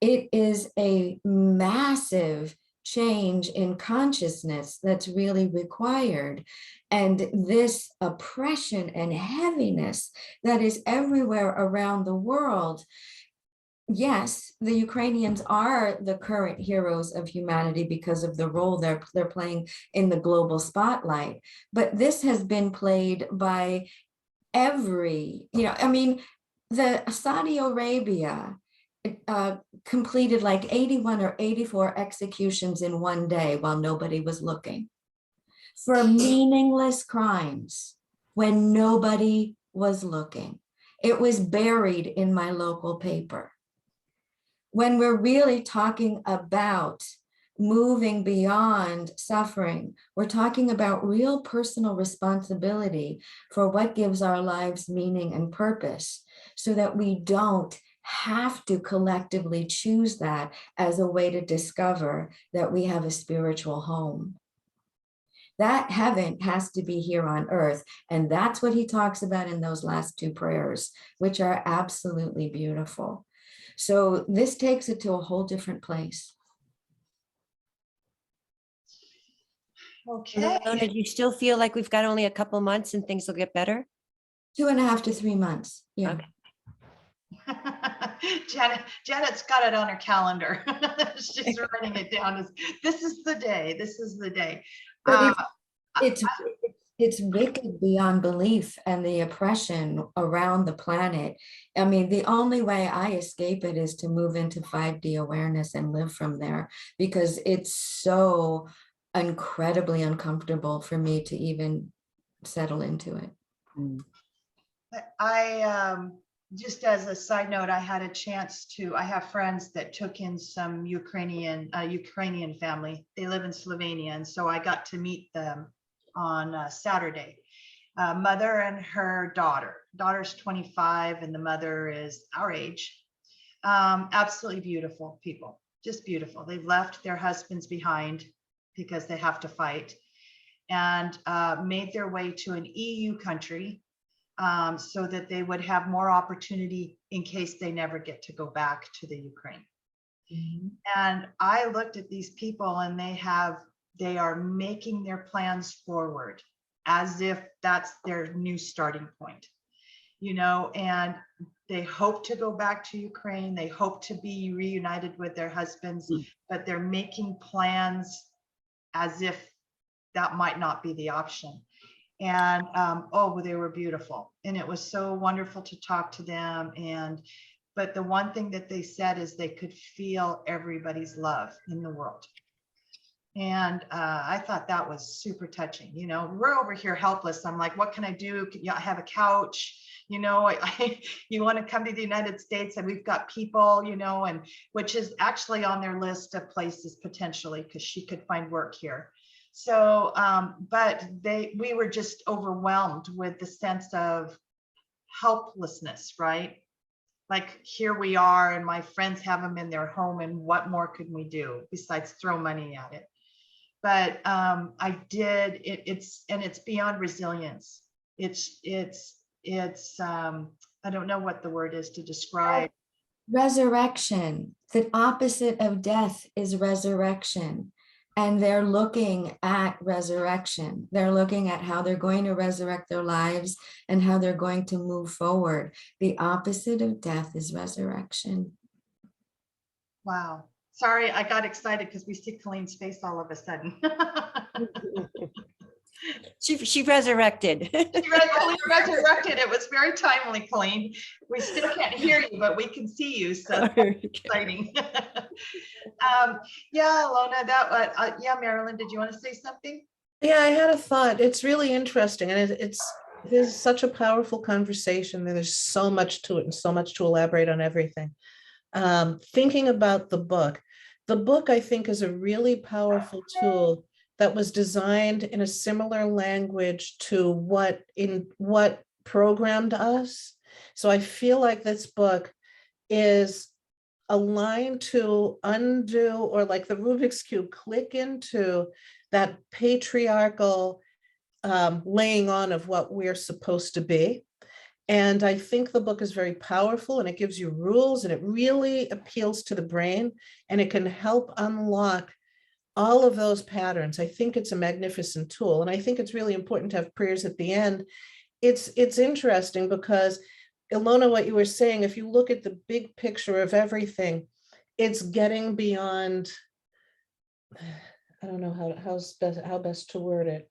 It is a massive change in consciousness that's really required. And this oppression and heaviness that is everywhere around the world. Yes, the Ukrainians are the current heroes of humanity because of the role they're playing in the global spotlight. But this has been played by every, I mean, the Saudi Arabia completed like 81 or 84 executions in one day while nobody was looking for meaningless crimes when nobody was looking. It was buried in my local paper. When we're really talking about moving beyond suffering, we're talking about real personal responsibility for what gives our lives meaning and purpose, so that we don't have to collectively choose that as a way to discover that we have a spiritual home. That heaven has to be here on earth. And that's what he talks about in those last two prayers, which are absolutely beautiful. So this takes it to a whole different place. Okay. Ilona, do you still feel like we've got only a couple months and things will get better? 2.5 to 3 months. Yeah. Okay. Janet's got it on her calendar. She's writing it down. This is the day. This is the day. But it's wicked beyond belief, and the oppression around the planet. I mean, the only way I escape it is to move into 5D awareness and live from there, because it's so incredibly uncomfortable for me to even settle into it. I just as a side note, I had a chance to, I have friends that took in some Ukrainian family. They live in Slovenia. And so I got to meet them on Saturday. Mother and her daughter. Daughter's 25 and the mother is our age. Absolutely beautiful people, just beautiful. They've left their husbands behind because they have to fight, and made their way to an EU country so that they would have more opportunity in case they never get to go back to the Ukraine. Mm-hmm. And I looked at these people, and they are making their plans forward as if that's their new starting point, and they hope to go back to Ukraine. They hope to be reunited with their husbands, but they're making plans as if that might not be the option. And they were beautiful, and it was so wonderful to talk to them. But the one thing that they said is they could feel everybody's love in the world. And I thought that was super touching. You know, we're over here helpless. I'm like, what can I do? I have a couch. You know, you want to come to the United States, and we've got people, you know, and which is actually on their list of places potentially, because she could find work here. So, but we were just overwhelmed with the sense of helplessness, right? Like, here we are, and my friends have them in their home, and what more could we do besides throw money at it? But I did it's beyond resilience. It's I don't know what the word is to describe. Resurrection. The opposite of death is resurrection. And they're looking at resurrection. They're looking at how they're going to resurrect their lives and how they're going to move forward. The opposite of death is resurrection. Wow. Sorry, I got excited because we see Colleen's face all of a sudden. She resurrected. Colleen resurrected. It was very timely, Colleen. We still can't hear you, but we can see you. So that's exciting. Yeah, Lona, yeah, Marilyn, did you want to say something? Yeah, I had a thought. It's really interesting, and it is such a powerful conversation. There's so much to it and so much to elaborate on everything. Thinking about the book I think is a really powerful tool that was designed in a similar language to what programmed us. So I feel like this book is aligned to undo, or like the Rubik's Cube, click into that patriarchal laying on of what we're supposed to be. And I think the book is very powerful, and it gives you rules, and it really appeals to the brain, and it can help unlock all of those patterns. I think it's a magnificent tool. And I think it's really important to have prayers at the end. It's interesting because, Ilona, what you were saying, if you look at the big picture of everything, it's getting beyond, I don't know how best to word it.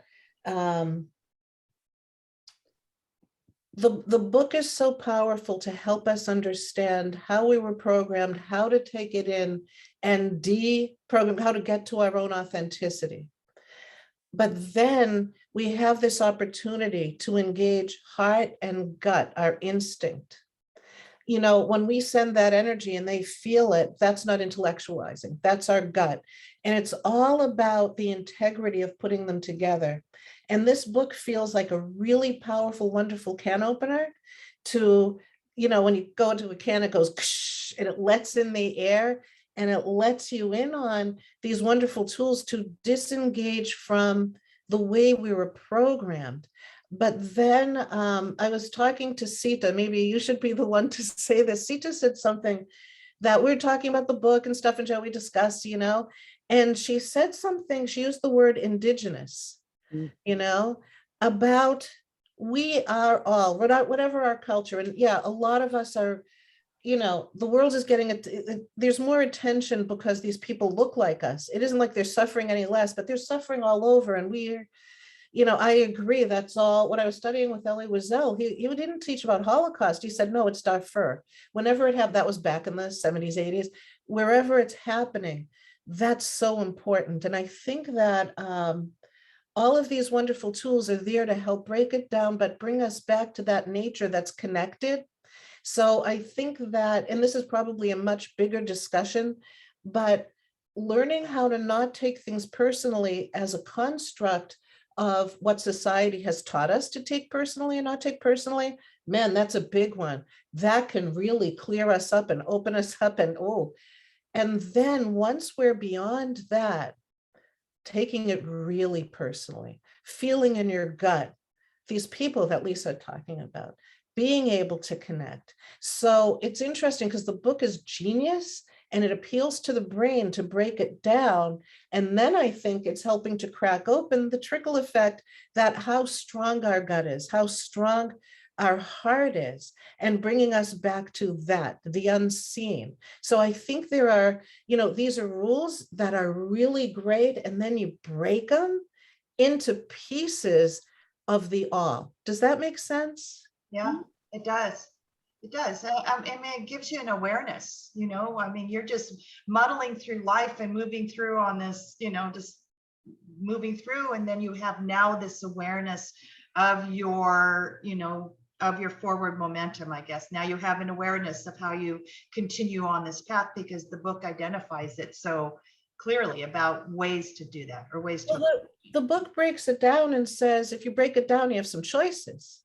The book is so powerful to help us understand how we were programmed, how to take it in and deprogram, how to get to our own authenticity. But then we have this opportunity to engage heart and gut, our instinct. You know, when we send that energy and they feel it, that's not intellectualizing, that's our gut. And it's all about the integrity of putting them together. And this book feels like a really powerful, wonderful can opener to, you know, when you go into a can, it goes and it lets in the air, and it lets you in on these wonderful tools to disengage from the way we were programmed. But then I was talking to Sita, maybe you should be the one to say this. Sita said something that we were talking about the book and stuff, and shall we discuss, you know, and she said something, she used the word indigenous, you know, about we are all, whatever our culture, and yeah, a lot of us are, you know, the world is getting there's more attention because these people look like us. It isn't like they're suffering any less, but they're suffering all over. And we're, you know, I agree. That's all. When I was studying with Elie Wiesel, he didn't teach about Holocaust. He said, no, it's Darfur. Whenever it happened, that was back in the 70s, 80s, wherever it's happening, that's so important. And I think that all of these wonderful tools are there to help break it down, but bring us back to that nature that's connected. So I think that, and this is probably a much bigger discussion, but learning how to not take things personally as a construct of what society has taught us to take personally and not take personally, man, that's a big one. That can really clear us up and open us up, and then once we're beyond that, taking it really personally, feeling in your gut, these people that Lisa talking about, being able to connect. So it's interesting because the book is genius and it appeals to the brain to break it down. And then I think it's helping to crack open the trickle effect, that how strong our gut is, how strong our heart is, and bringing us back to that, the unseen. So I think there are, you know, these are rules that are really great. And then you break them into pieces of the all. Does that make sense? Yeah, it does. It does. I mean, it gives you an awareness, you know, I mean, you're just muddling through life and moving through on this, you know, just moving through, and then you have now this awareness of your, you know, of your forward momentum, I guess. Now you have an awareness of how you continue on this path, because the book identifies it so clearly about ways to do that, or ways to. Well, the book breaks it down and says, if you break it down, you have some choices.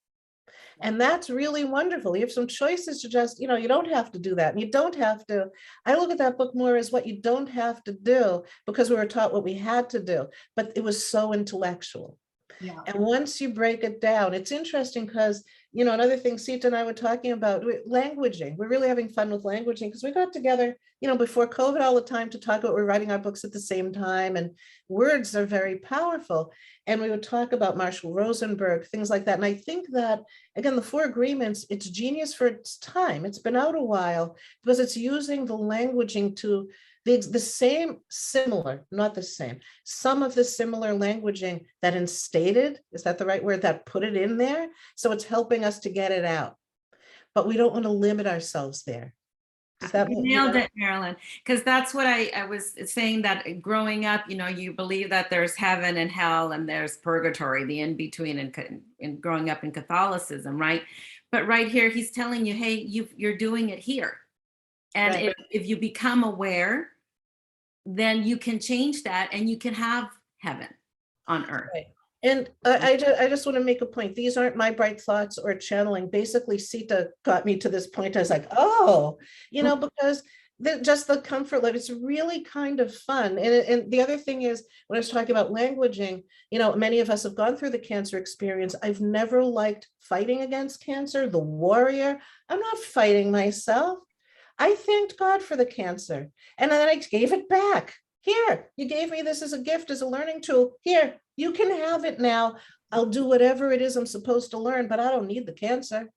And that's really wonderful. You have some choices to just, you know, you don't have to do that. And you don't have to, I look at that book more as what you don't have to do, because we were taught what we had to do, but it was so intellectual. Yeah. And once you break it down, it's interesting because, you know, another thing Sita and I were talking about, languaging. We're really having fun with languaging because we got together, you know, before COVID all the time to talk about, we're writing our books at the same time, and words are very powerful. And we would talk about Marshall Rosenberg, things like that. And I think that, again, the Four Agreements, it's genius for its time. It's been out a while because it's using the languaging to the same, similar, not the same, some of the similar languaging that instated, is that the right word, that put it in there? So it's helping us to get it out. But we don't want to limit ourselves there. Does that You make nailed it, Marilyn, because that's what I was saying, that growing up, you know, you believe that there's heaven and hell and there's purgatory, the in-between, and growing up in Catholicism, right? But right here, he's telling you, hey, you're doing it here. And Right. if you become aware, then you can change that and you can have heaven on earth. Right. And I just want to make a point. These aren't my bright thoughts or channeling. Basically, Sita got me to this point. I was like, oh, you know, because just the comfort level, it's really kind of fun. And the other thing is, when I was talking about languaging, you know, many of us have gone through the cancer experience. I've never liked fighting against cancer, the warrior. I'm not fighting myself. I thanked God for the cancer, and then I gave it back. Here, you gave me this as a gift, as a learning tool. Here, you can have it now. I'll do whatever it is I'm supposed to learn, but I don't need the cancer.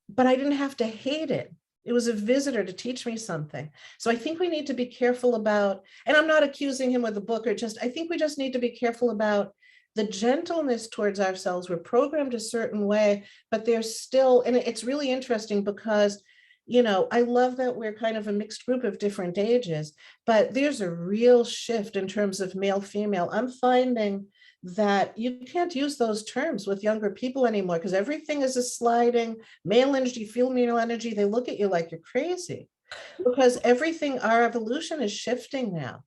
But I didn't have to hate it. It was a visitor to teach me something. So I think we need to be careful about, and I'm not accusing him of the book, or just, I think we just need to be careful about the gentleness towards ourselves. We're programmed a certain way, but there's still, and it's really interesting because, you know, I love that we're kind of a mixed group of different ages, but there's a real shift in terms of male, female. I'm finding that you can't use those terms with younger people anymore because everything is a sliding male energy, female energy. They look at you like you're crazy because everything, our evolution is shifting now,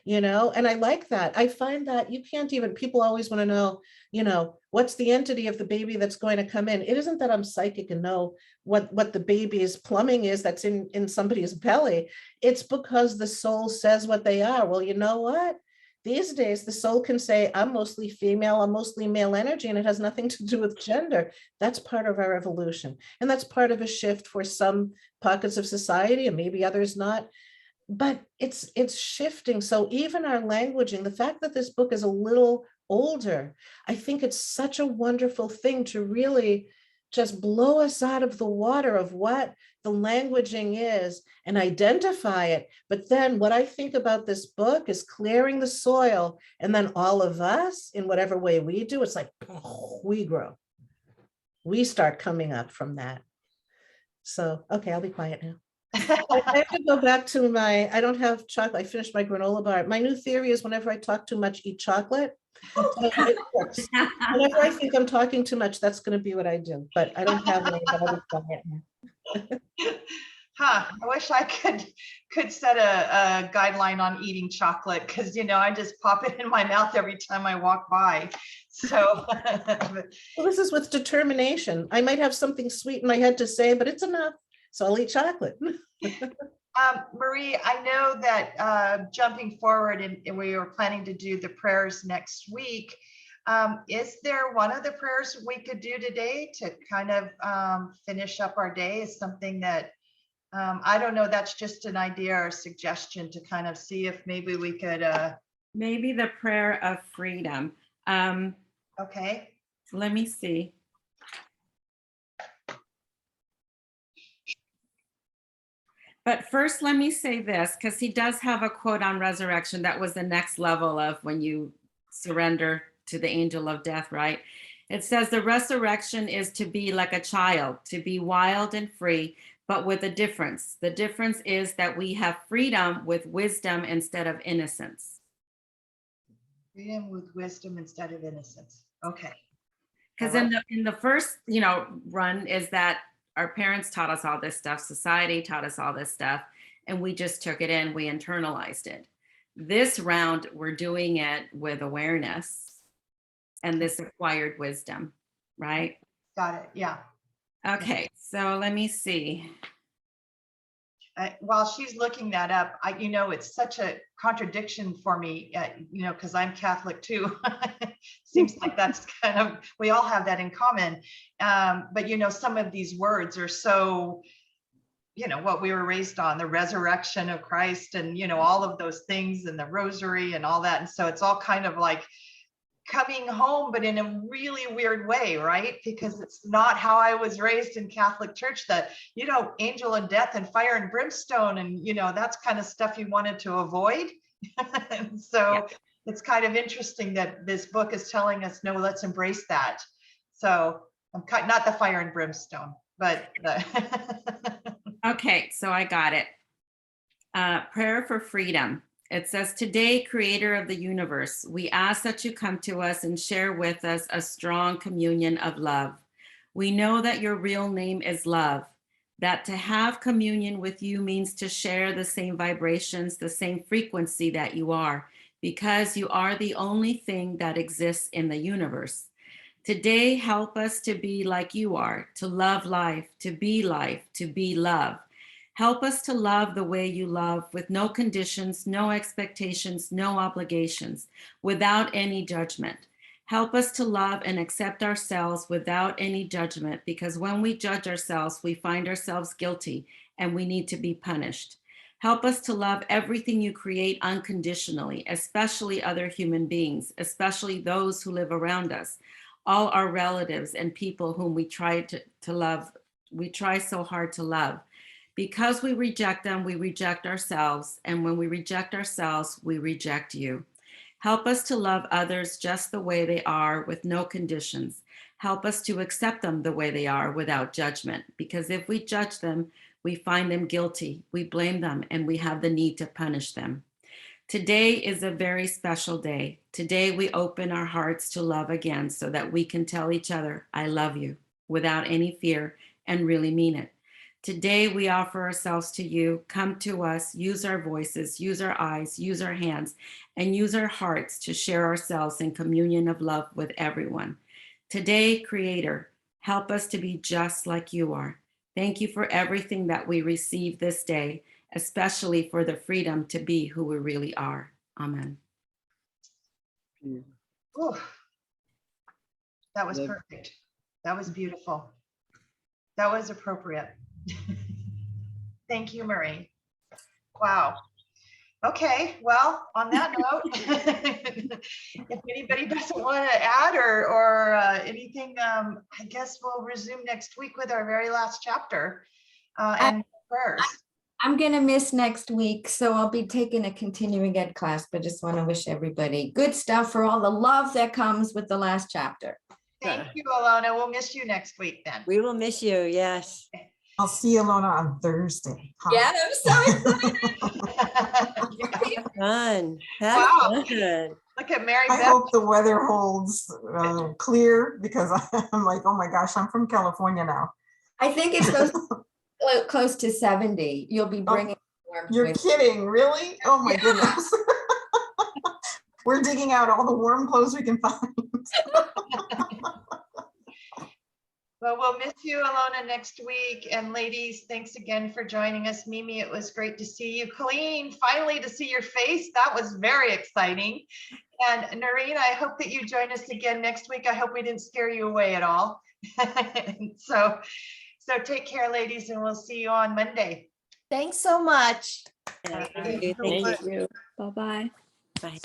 you know, and I like that. I find that you can't even, people always want to know, you know, what's the entity of the baby that's going to come in? It isn't that I'm psychic and know what the baby's plumbing is that's in somebody's belly. It's because the soul says what they are. Well, you know what? These days, the soul can say, I'm mostly female, I'm mostly male energy, and it has nothing to do with gender. That's part of our evolution. And that's part of a shift for some pockets of society and maybe others not. But it's shifting. So even our languaging, the fact that this book is a little older, I think it's such a wonderful thing to really just blow us out of the water of what the languaging is and identify it. But then what I think about this book is clearing the soil, and then all of us, in whatever way we do, it's like we grow. We start coming up from that. So, okay, I'll be quiet now. I have to go back to I don't have chocolate. I finished my granola bar. My new theory is whenever I talk too much, eat chocolate. So it works. Whenever I think I'm talking too much, that's going to be what I do. But I don't have any, but I'll be quiet now. Huh, I wish I could set a guideline on eating chocolate, because, you know, I just pop it in my mouth every time I walk by. So well, this is with determination. I might have something sweet in my head to say, but it's enough. So I'll eat chocolate. Marie, I know that jumping forward, and we were planning to do the prayers next week. Is there one of the prayers we could do today to kind of finish up our day? Is something that I don't know, that's just an idea or suggestion to kind of see if maybe we could maybe the prayer of freedom. Okay, Let me see. But first, let me say this, because he does have a quote on resurrection. That was the next level of when you surrender to the angel of death, right? It says the resurrection is to be like a child, to be wild and free, but with a difference. The difference is that we have freedom with wisdom instead of innocence. Freedom with wisdom instead of innocence. Okay. Because I in the first, run is that our parents taught us all this stuff, society taught us all this stuff, and we just took it in, we internalized it. This round, we're doing it with awareness and this acquired wisdom, right? Got it. Yeah. Okay, so let me see. While she's looking that up, it's such a contradiction for me, because I'm Catholic too. Seems like that's we all have that in common. But some of these words are so, what we were raised on, the resurrection of Christ and, all of those things and the rosary and all that. And so it's all kind of like coming home, but in a really weird way, right? Because it's not how I was raised in Catholic Church, that, angel and death and fire and brimstone and, that's kind of stuff you wanted to avoid. And so it's kind of interesting that this book is telling us, no, let's embrace that. So I'm not the fire and brimstone, but Okay, so I got it. Prayer for freedom. It says, today, creator of the universe, we ask that you come to us and share with us a strong communion of love. We know that your real name is love, that to have communion with you means to share the same vibrations, the same frequency that you are, because you are the only thing that exists in the universe. Today, help us to be like you are, to love life, to be love. Help us to love the way you love, with no conditions, no expectations, no obligations, without any judgment. Help us to love and accept ourselves without any judgment, because when we judge ourselves, we find ourselves guilty and we need to be punished. Help us to love everything you create unconditionally, especially other human beings, especially those who live around us, all our relatives and people whom we try to love. We try so hard to love. Because we reject them, we reject ourselves. And when we reject ourselves, we reject you. Help us to love others just the way they are, with no conditions. Help us to accept them the way they are without judgment. Because if we judge them, we find them guilty, we blame them, and we have the need to punish them. Today is a very special day. Today we open our hearts to love again so that we can tell each other, I love you, without any fear, and really mean it. Today we offer ourselves to you. Come to us, use our voices, use our eyes, use our hands, and use our hearts to share ourselves in communion of love with everyone. Today, Creator, help us to be just like you are. Thank you for everything that we receive this day, especially for the freedom to be who we really are. Amen. Ooh, that was perfect. That was beautiful. That was appropriate. Thank you, Marie. Wow. Okay, well, on that note, if anybody doesn't want to add or anything, I guess we'll resume next week with our very last chapter and prayers. I'm gonna miss next week, so I'll be taking a continuing ed class, but just want to wish everybody good stuff for all the love that comes with the last chapter. Thank you, Alona. We'll miss you next week then. We will miss you. Yes. I'll see you, Alona, on Thursday. Huh? Yeah, I'm so excited. Fun. Wow. Have fun. Look at Mary I Beth. hope the weather holds clear, because I'm like, oh my gosh, I'm from California now. I think it's close to 70. You'll be bringing warmth You're with- kidding, really? Oh my goodness. We're digging out all the warm clothes we can find. Well, we'll miss you, Alona, next week. And ladies, thanks again for joining us. Mimi, it was great to see you. Colleen, finally to see your face. That was very exciting. And Noreen, I hope that you join us again next week. I hope we didn't scare you away at all. So take care, ladies, and we'll see you on Monday. Thank you so much. Thank Thank you. you so much. Bye-bye. Bye.